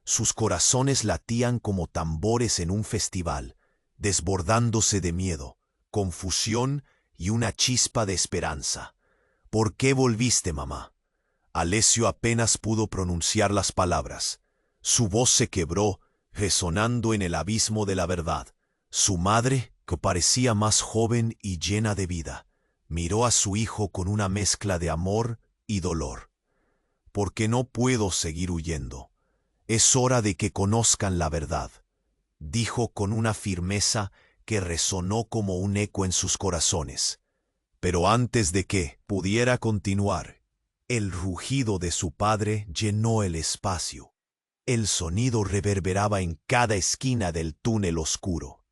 Sus corazones latían como tambores en un festival, desbordándose de miedo, confusión y una chispa de esperanza. ¿Por qué volviste, mamá? Alessio apenas pudo pronunciar las palabras. Su voz se quebró, resonando en el abismo de la verdad. Su madre, que parecía más joven y llena de vida, miró a su hijo con una mezcla de amor y dolor. «Porque no puedo seguir huyendo. Es hora de que conozcan la verdad», dijo con una firmeza que resonó como un eco en sus corazones. Pero antes de que pudiera continuar, el rugido de su padre llenó el espacio. El sonido reverberaba en cada esquina del túnel oscuro.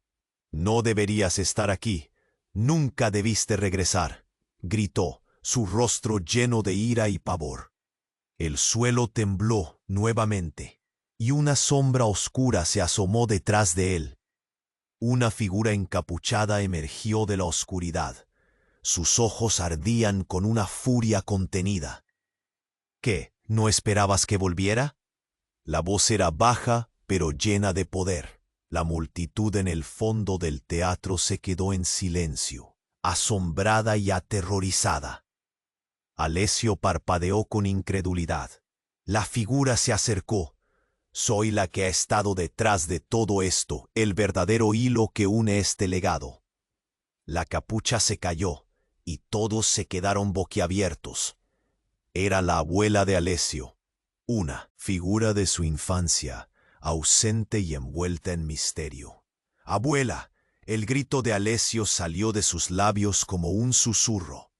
«No deberías estar aquí. Nunca debiste regresar», gritó, su rostro lleno de ira y pavor. El suelo tembló nuevamente, y una sombra oscura se asomó detrás de él. Una figura encapuchada emergió de la oscuridad. Sus ojos ardían con una furia contenida. «¿Qué? ¿No esperabas que volviera?» La voz era baja, pero llena de poder. La multitud en el fondo del teatro se quedó en silencio, asombrada y aterrorizada. Alessio parpadeó con incredulidad. La figura se acercó. «Soy la que ha estado detrás de todo esto, el verdadero hilo que une este legado». La capucha se cayó, y todos se quedaron boquiabiertos. Era la abuela de Alessio, una figura de su infancia, ausente y envuelta en misterio. «¡Abuela!». El grito de Alessio salió de sus labios como un susurro.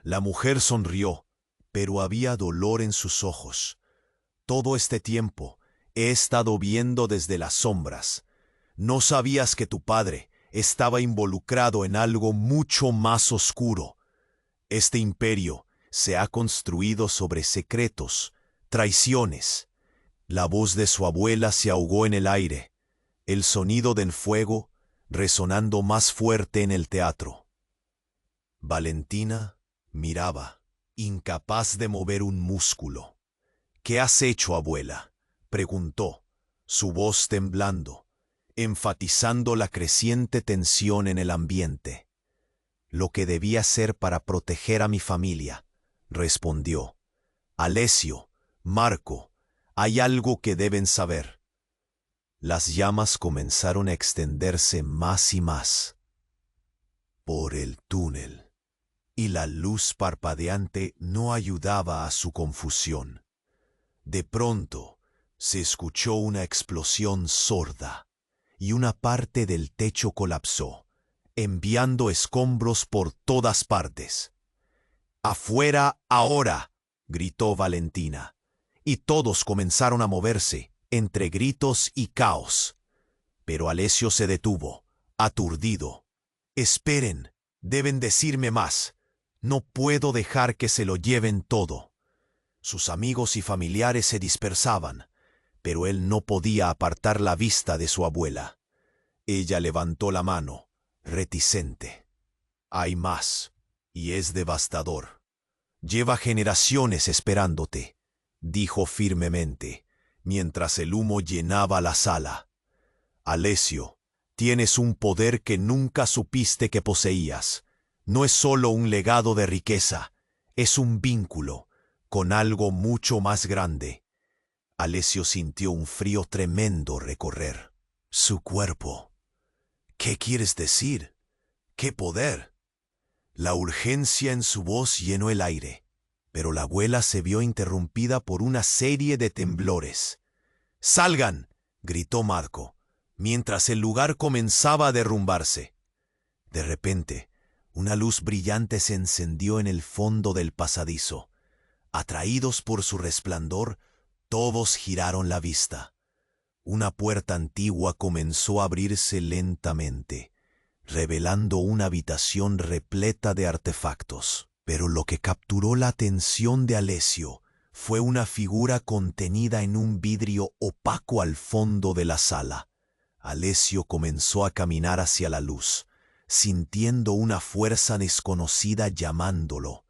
La mujer sonrió, pero había dolor en sus ojos. «Todo este tiempo he estado viendo desde las sombras. No sabías que tu padre estaba involucrado en algo mucho más oscuro. Este imperio se ha construido sobre secretos, traiciones». La voz de su abuela se ahogó en el aire, el sonido del fuego resonando más fuerte en el teatro. Valentina miraba, incapaz de mover un músculo. «¿Qué has hecho, abuela?», preguntó, su voz temblando, enfatizando la creciente tensión en el ambiente. «Lo que debía hacer para proteger a mi familia», respondió. «Alessio, Marco, hay algo que deben saber». Las llamas comenzaron a extenderse más y más por el túnel, y la luz parpadeante no ayudaba a su confusión. De pronto, se escuchó una explosión sorda, y una parte del techo colapsó, enviando escombros por todas partes. «¡Afuera ahora!», gritó Valentina, y todos comenzaron a moverse, entre gritos y caos. Pero Alessio se detuvo, aturdido. «Esperen, deben decirme más. No puedo dejar que se lo lleven todo». Sus amigos y familiares se dispersaban, pero él no podía apartar la vista de su abuela. Ella levantó la mano, reticente. «Hay más, y es devastador. Lleva generaciones esperándote», dijo firmemente, mientras el humo llenaba la sala. «Alessio, tienes un poder que nunca supiste que poseías. No es solo un legado de riqueza, es un vínculo con algo mucho más grande». Alessio sintió un frío tremendo recorrer su cuerpo. «¿Qué quieres decir? ¿Qué poder?». La urgencia en su voz llenó el aire, pero la abuela se vio interrumpida por una serie de temblores. «¡Salgan!», gritó Marco, mientras el lugar comenzaba a derrumbarse. De repente, una luz brillante se encendió en el fondo del pasadizo. Atraídos por su resplandor, todos giraron la vista. Una puerta antigua comenzó a abrirse lentamente, revelando una habitación repleta de artefactos. Pero lo que capturó la atención de Alessio fue una figura contenida en un vidrio opaco al fondo de la sala. Alessio comenzó a caminar hacia la luz, sintiendo una fuerza desconocida llamándolo.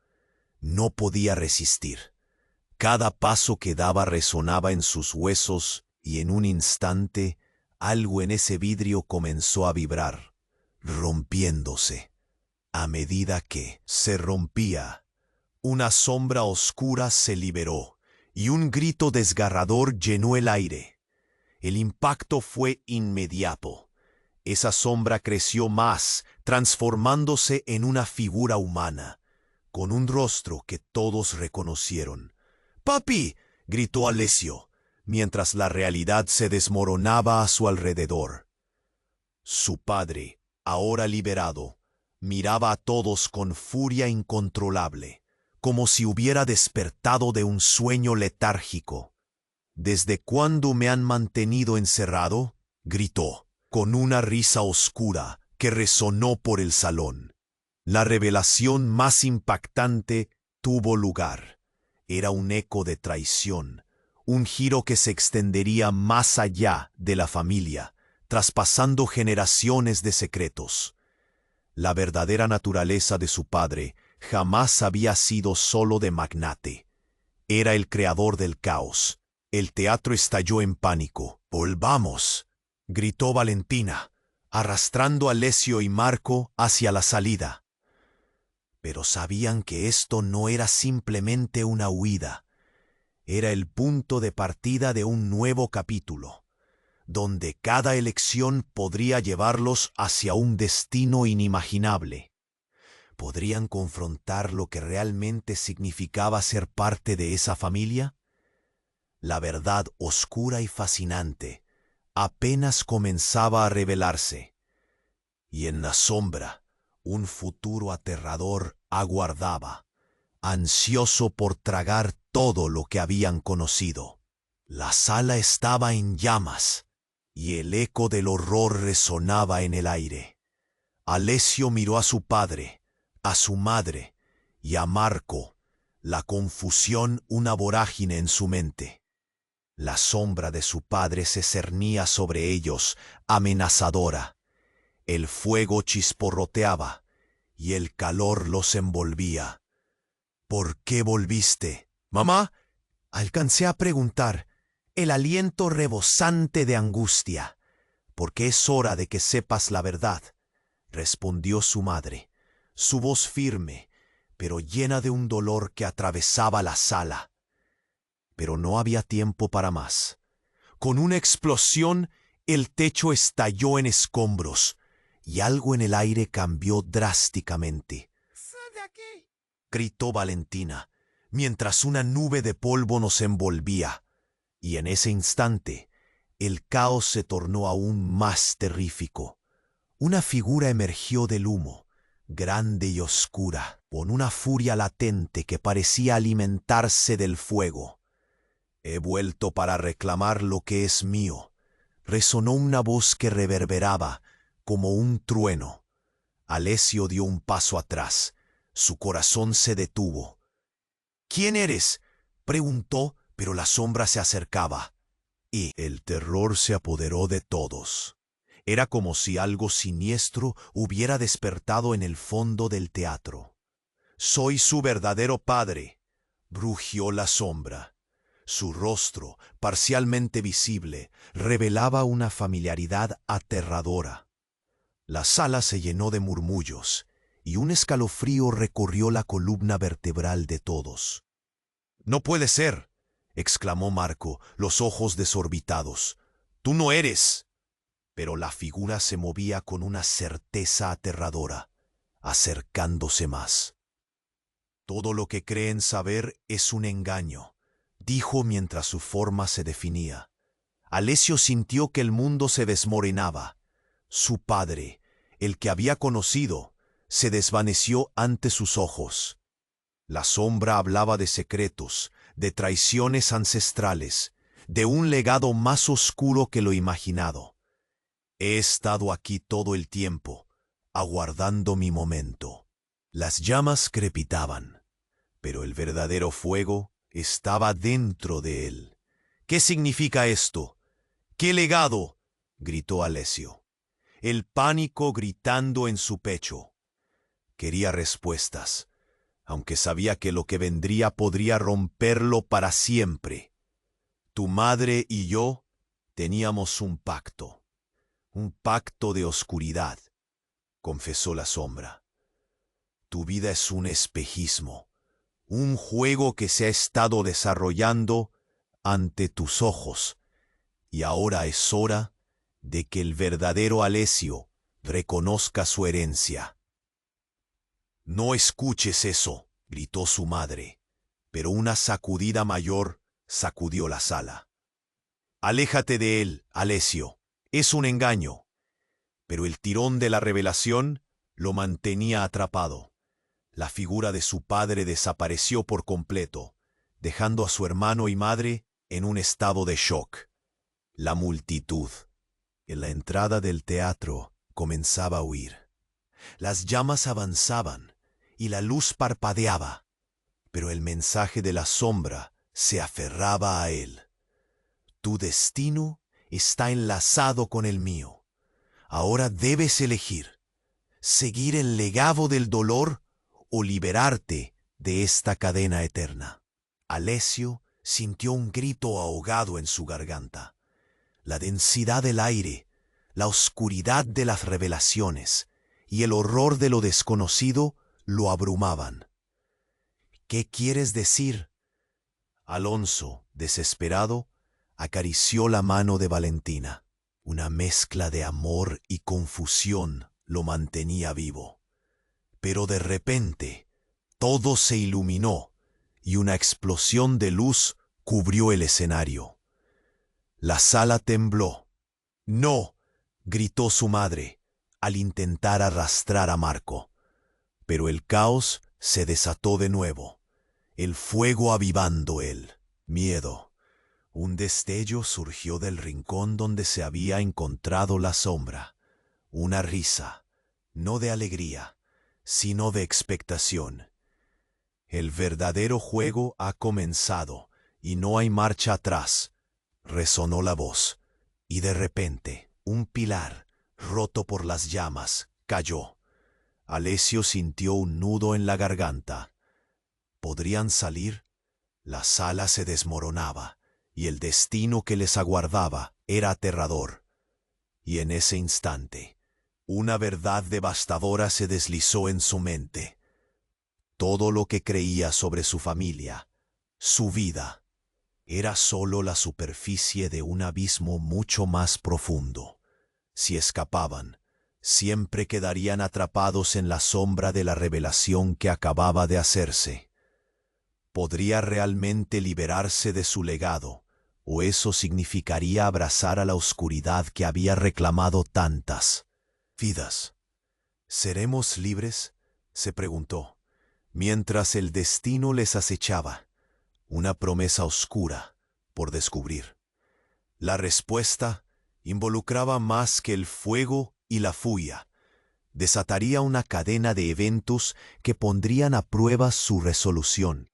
No podía resistir. Cada paso que daba resonaba en sus huesos y en un instante algo en ese vidrio comenzó a vibrar, rompiéndose. A medida que se rompía, una sombra oscura se liberó y un grito desgarrador llenó el aire. El impacto fue inmediato. Esa sombra creció más, transformándose en una figura humana, con un rostro que todos reconocieron. ¡Papi!, gritó Alessio, mientras la realidad se desmoronaba a su alrededor. Su padre, ahora liberado, miraba a todos con furia incontrolable, como si hubiera despertado de un sueño letárgico. ¿Desde cuándo me han mantenido encerrado?, gritó, con una risa oscura que resonó por el salón. La revelación más impactante tuvo lugar. Era un eco de traición, un giro que se extendería más allá de la familia, traspasando generaciones de secretos. La verdadera naturaleza de su padre jamás había sido solo de magnate. Era el creador del caos. El teatro estalló en pánico. «¡Volvamos!», gritó Valentina, arrastrando a Alessio y Marco hacia la salida. Pero sabían que esto no era simplemente una huida. Era el punto de partida de un nuevo capítulo, donde cada elección podría llevarlos hacia un destino inimaginable. ¿Podrían confrontar lo que realmente significaba ser parte de esa familia? La verdad oscura y fascinante apenas comenzaba a revelarse, y en la sombra un futuro aterrador aguardaba, ansioso por tragar todo lo que habían conocido. La sala estaba en llamas, y el eco del horror resonaba en el aire. Alessio miró a su padre, a su madre y a Marco, la confusión una vorágine en su mente. La sombra de su padre se cernía sobre ellos, amenazadora. El fuego chisporroteaba y el calor los envolvía. «¿Por qué volviste, mamá?», alcancé a preguntar, el aliento rebosante de angustia. «Porque es hora de que sepas la verdad», respondió su madre, su voz firme, pero llena de un dolor que atravesaba la sala. Pero no había tiempo para más. Con una explosión, el techo estalló en escombros y algo en el aire cambió drásticamente. ¡Sal de aquí!, gritó Valentina, mientras una nube de polvo nos envolvía. Y en ese instante, el caos se tornó aún más terrífico. Una figura emergió del humo, grande y oscura, con una furia latente que parecía alimentarse del fuego. «He vuelto para reclamar lo que es mío», resonó una voz que reverberaba como un trueno. Alessio dio un paso atrás. Su corazón se detuvo. «¿Quién eres?», preguntó, pero la sombra se acercaba. Y el terror se apoderó de todos. Era como si algo siniestro hubiera despertado en el fondo del teatro. «Soy su verdadero padre», rugió la sombra. Su rostro, parcialmente visible, revelaba una familiaridad aterradora. La sala se llenó de murmullos, y un escalofrío recorrió la columna vertebral de todos. «No puede ser», exclamó Marco, los ojos desorbitados. «Tú no eres». Pero la figura se movía con una certeza aterradora, acercándose más. «Todo lo que creen saber es un engaño», dijo mientras su forma se definía. Alessio sintió que el mundo se desmoronaba. Su padre, el que había conocido, se desvaneció ante sus ojos. La sombra hablaba de secretos, de traiciones ancestrales, de un legado más oscuro que lo imaginado. He estado aquí todo el tiempo, aguardando mi momento. Las llamas crepitaban, pero el verdadero fuego estaba dentro de él. ¿Qué significa esto? ¿Qué legado? Gritó Alessio, el pánico gritando en su pecho. Quería respuestas, aunque sabía que lo que vendría podría romperlo para siempre. Tu madre y yo teníamos un pacto de oscuridad, confesó la sombra. Tu vida es un espejismo, un juego que se ha estado desarrollando ante tus ojos, y ahora es hora de que el verdadero Alessio reconozca su herencia. No escuches eso, gritó su madre, pero una sacudida mayor sacudió la sala. Aléjate de él, Alessio, es un engaño. Pero el tirón de la revelación lo mantenía atrapado. La figura de su padre desapareció por completo, dejando a su hermano y madre en un estado de shock. La multitud, en la entrada del teatro, comenzaba a huir. Las llamas avanzaban y la luz parpadeaba, pero el mensaje de la sombra se aferraba a él. Tu destino está enlazado con el mío. Ahora debes elegir, seguir el legado del dolor o liberarte de esta cadena eterna. Alessio sintió un grito ahogado en su garganta. La densidad del aire, la oscuridad de las revelaciones y el horror de lo desconocido lo abrumaban. ¿Qué quieres decir? Alonso, desesperado, acarició la mano de Valentina. Una mezcla de amor y confusión lo mantenía vivo. Pero de repente, todo se iluminó y una explosión de luz cubrió el escenario. La sala tembló. ¡No!, gritó su madre al intentar arrastrar a Marco. Pero el caos se desató de nuevo, el fuego avivando el miedo. Un destello surgió del rincón donde se había encontrado la sombra. Una risa, no de alegría, sino de expectación. El verdadero juego ha comenzado y no hay marcha atrás, resonó la voz, y de repente un pilar, roto por las llamas, cayó. Alessio sintió un nudo en la garganta. ¿Podrían salir? La sala se desmoronaba, y el destino que les aguardaba era aterrador. Y en ese instante, una verdad devastadora se deslizó en su mente. Todo lo que creía sobre su familia, su vida, era solo la superficie de un abismo mucho más profundo. Si escapaban, siempre quedarían atrapados en la sombra de la revelación que acababa de hacerse. ¿Podría realmente liberarse de su legado, o eso significaría abrazar a la oscuridad que había reclamado tantas vidas? ¿Seremos libres?, se preguntó, mientras el destino les acechaba, una promesa oscura por descubrir. La respuesta involucraba más que el fuego y la furia. Desataría una cadena de eventos que pondrían a prueba su resolución.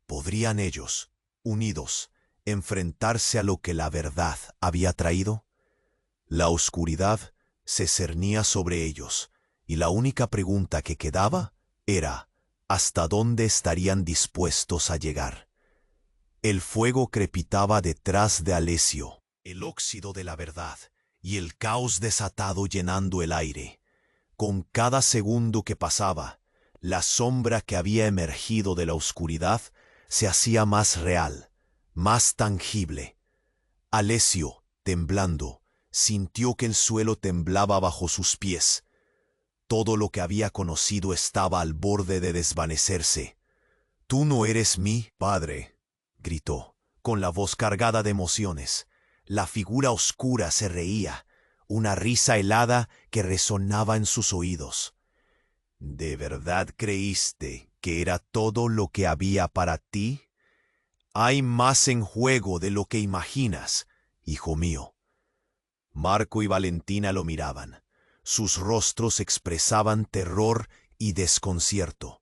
¿Podrían ellos, unidos, enfrentarse a lo que la verdad había traído? La oscuridad se cernía sobre ellos, y la única pregunta que quedaba era ¿hasta dónde estarían dispuestos a llegar? El fuego crepitaba detrás de Alessio, el óxido de la verdad, y el caos desatado llenando el aire. Con cada segundo que pasaba, la sombra que había emergido de la oscuridad se hacía más real, más tangible. Alessio, temblando, sintió que el suelo temblaba bajo sus pies. Todo lo que había conocido estaba al borde de desvanecerse. «Tú no eres mi padre», gritó, con la voz cargada de emociones. La figura oscura se reía, una risa helada que resonaba en sus oídos. «¿De verdad creíste que era todo lo que había para ti? Hay más en juego de lo que imaginas, hijo mío. Marco y Valentina lo miraban. Sus rostros expresaban terror y desconcierto.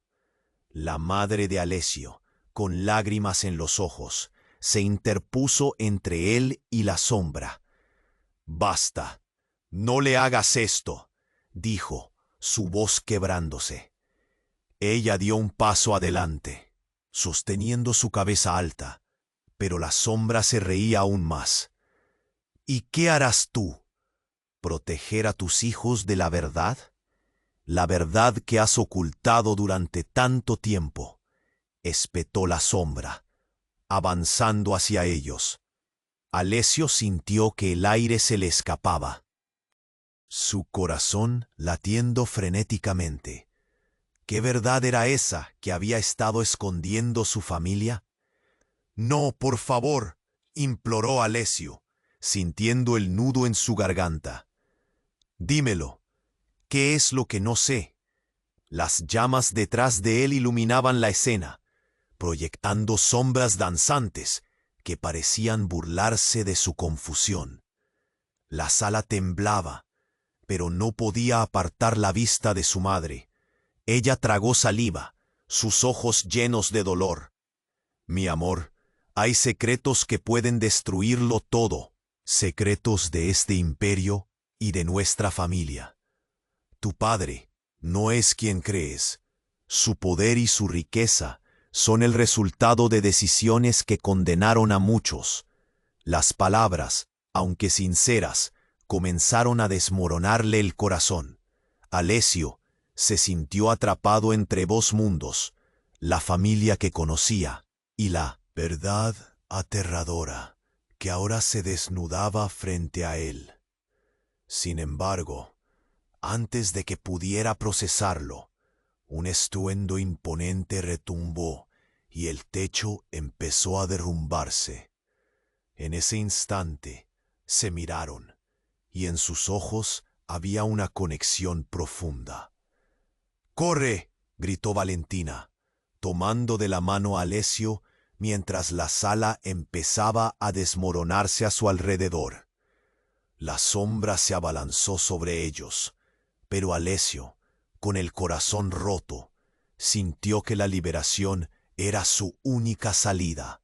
La madre de Alessio, con lágrimas en los ojos, se interpuso entre él y la sombra. «Basta, no le hagas esto», dijo, su voz quebrándose. Ella dio un paso adelante, sosteniendo su cabeza alta, pero la sombra se reía aún más. «¿Y qué harás tú? ¿Proteger a tus hijos de la verdad? La verdad que has ocultado durante tanto tiempo», espetó la sombra, avanzando hacia ellos. Alessio sintió que el aire se le escapaba, su corazón latiendo frenéticamente. ¿Qué verdad era esa que había estado escondiendo su familia? «No, por favor», imploró Alessio, sintiendo el nudo en su garganta. «Dímelo, ¿qué es lo que no sé?» Las llamas detrás de él iluminaban la escena, proyectando sombras danzantes que parecían burlarse de su confusión. La sala temblaba, pero no podía apartar la vista de su madre. Ella tragó saliva, sus ojos llenos de dolor. «Mi amor, hay secretos que pueden destruirlo todo, secretos de este imperio y de nuestra familia. Tu padre no es quien crees. Su poder y su riqueza son el resultado de decisiones que condenaron a muchos. Las palabras, aunque sinceras, comenzaron a desmoronarle el corazón. Alessio se sintió atrapado entre dos mundos, la familia que conocía y la verdad aterradora que ahora se desnudaba frente a él. Sin embargo, antes de que pudiera procesarlo, un estruendo imponente retumbó y el techo empezó a derrumbarse. En ese instante se miraron, y en sus ojos había una conexión profunda. «¡Corre!», gritó Valentina, tomando de la mano a Alessio mientras la sala empezaba a desmoronarse a su alrededor. La sombra se abalanzó sobre ellos, pero Alessio, con el corazón roto, sintió que la liberación era su única salida.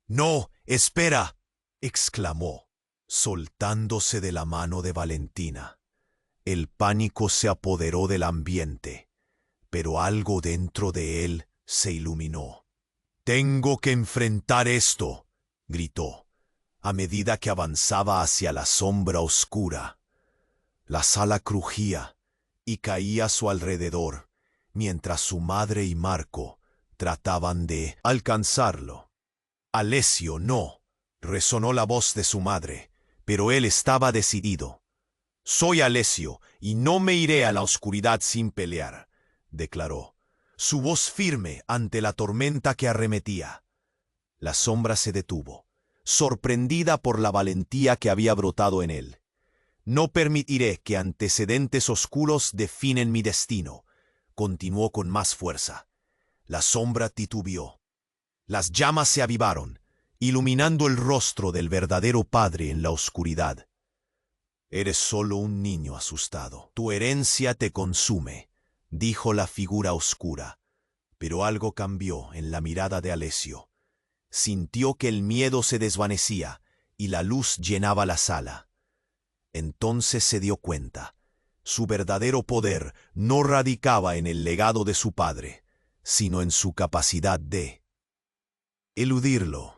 «¡No, espera!», exclamó, soltándose de la mano de Valentina. El pánico se apoderó del ambiente, pero algo dentro de él se iluminó. «Tengo que enfrentar esto», gritó, a medida que avanzaba hacia la sombra oscura. La sala crujía y caía a su alrededor, mientras su madre y Marco trataban de alcanzarlo. «Alessio, no», resonó la voz de su madre, pero él estaba decidido. «Soy Alessio y no me iré a la oscuridad sin pelear», declaró, su voz firme ante la tormenta que arremetía. La sombra se detuvo, sorprendida por la valentía que había brotado en él. «No permitiré que antecedentes oscuros definen mi destino», continuó con más fuerza. La sombra titubeó. Las llamas se avivaron, iluminando el rostro del verdadero padre en la oscuridad. «Eres solo un niño asustado. Tu herencia te consume», dijo la figura oscura. Pero algo cambió en la mirada de Alessio. Sintió que el miedo se desvanecía y la luz llenaba la sala. Entonces se dio cuenta. Su verdadero poder no radicaba en el legado de su padre, sino en su capacidad de eludirlo.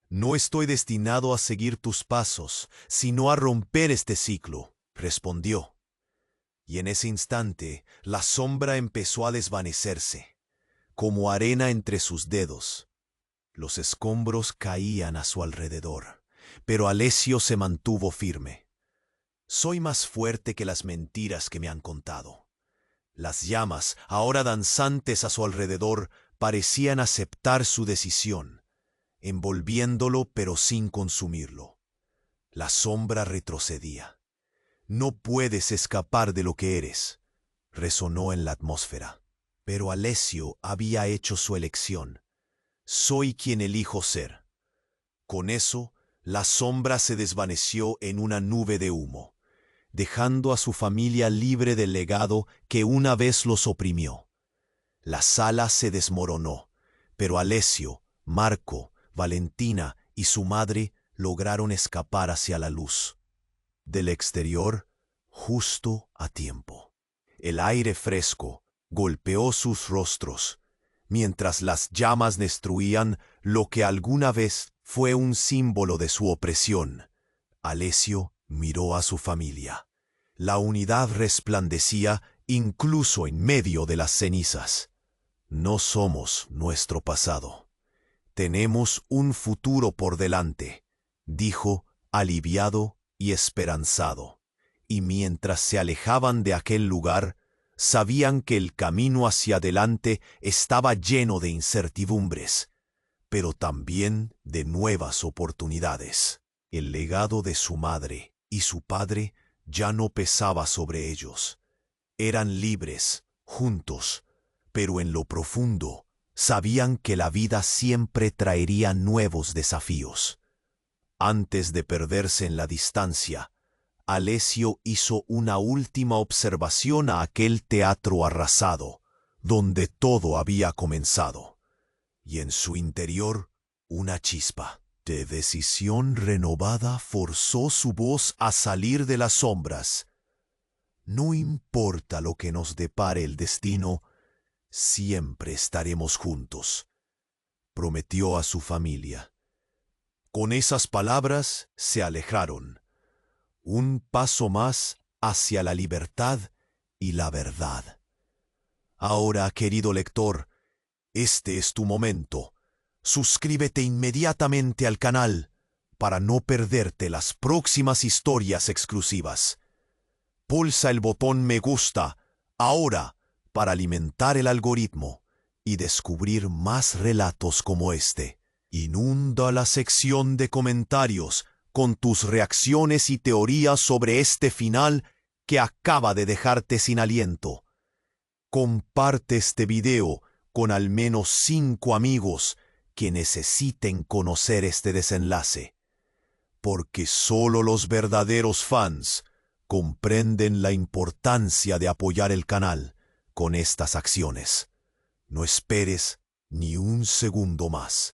«No estoy destinado a seguir tus pasos, sino a romper este ciclo», respondió. Y en ese instante la sombra empezó a desvanecerse, como arena entre sus dedos. Los escombros caían a su alrededor, pero Alessio se mantuvo firme. «Soy más fuerte que las mentiras que me han contado». Las llamas, ahora danzantes a su alrededor, parecían aceptar su decisión, envolviéndolo pero sin consumirlo. La sombra retrocedía. «No puedes escapar de lo que eres», resonó en la atmósfera. Pero Alessio había hecho su elección. Soy quien elijo ser. Con eso, la sombra se desvaneció en una nube de humo, dejando a su familia libre del legado que una vez los oprimió. La sala se desmoronó, pero Alessio, Marco, Valentina y su madre lograron escapar hacia la luz. Del exterior, justo a tiempo. El aire fresco golpeó sus rostros, mientras las llamas destruían lo que alguna vez fue un símbolo de su opresión. Alessio miró a su familia. La unidad resplandecía incluso en medio de las cenizas. No somos nuestro pasado. Tenemos un futuro por delante, dijo, aliviado y esperanzado. Y mientras se alejaban de aquel lugar, sabían que el camino hacia adelante estaba lleno de incertidumbres, pero también de nuevas oportunidades. El legado de su madre y su padre ya no pesaba sobre ellos. Eran libres, juntos, pero en lo profundo sabían que la vida siempre traería nuevos desafíos. Antes de perderse en la distancia, Alessio hizo una última observación a aquel teatro arrasado, donde todo había comenzado, y en su interior una chispa de decisión renovada forzó su voz a salir de las sombras. No importa lo que nos depare el destino, siempre estaremos juntos, prometió a su familia. Con esas palabras se alejaron. Un paso más hacia la libertad y la verdad. Ahora, querido lector, este es tu momento. Suscríbete inmediatamente al canal para no perderte las próximas historias exclusivas. Pulsa el botón me gusta ahora para alimentar el algoritmo y descubrir más relatos como este. Inunda la sección de comentarios con tus reacciones y teorías sobre este final que acaba de dejarte sin aliento. Comparte este video con al menos 5 amigos que necesiten conocer este desenlace, porque solo los verdaderos fans comprenden la importancia de apoyar el canal con estas acciones. No esperes ni un segundo más.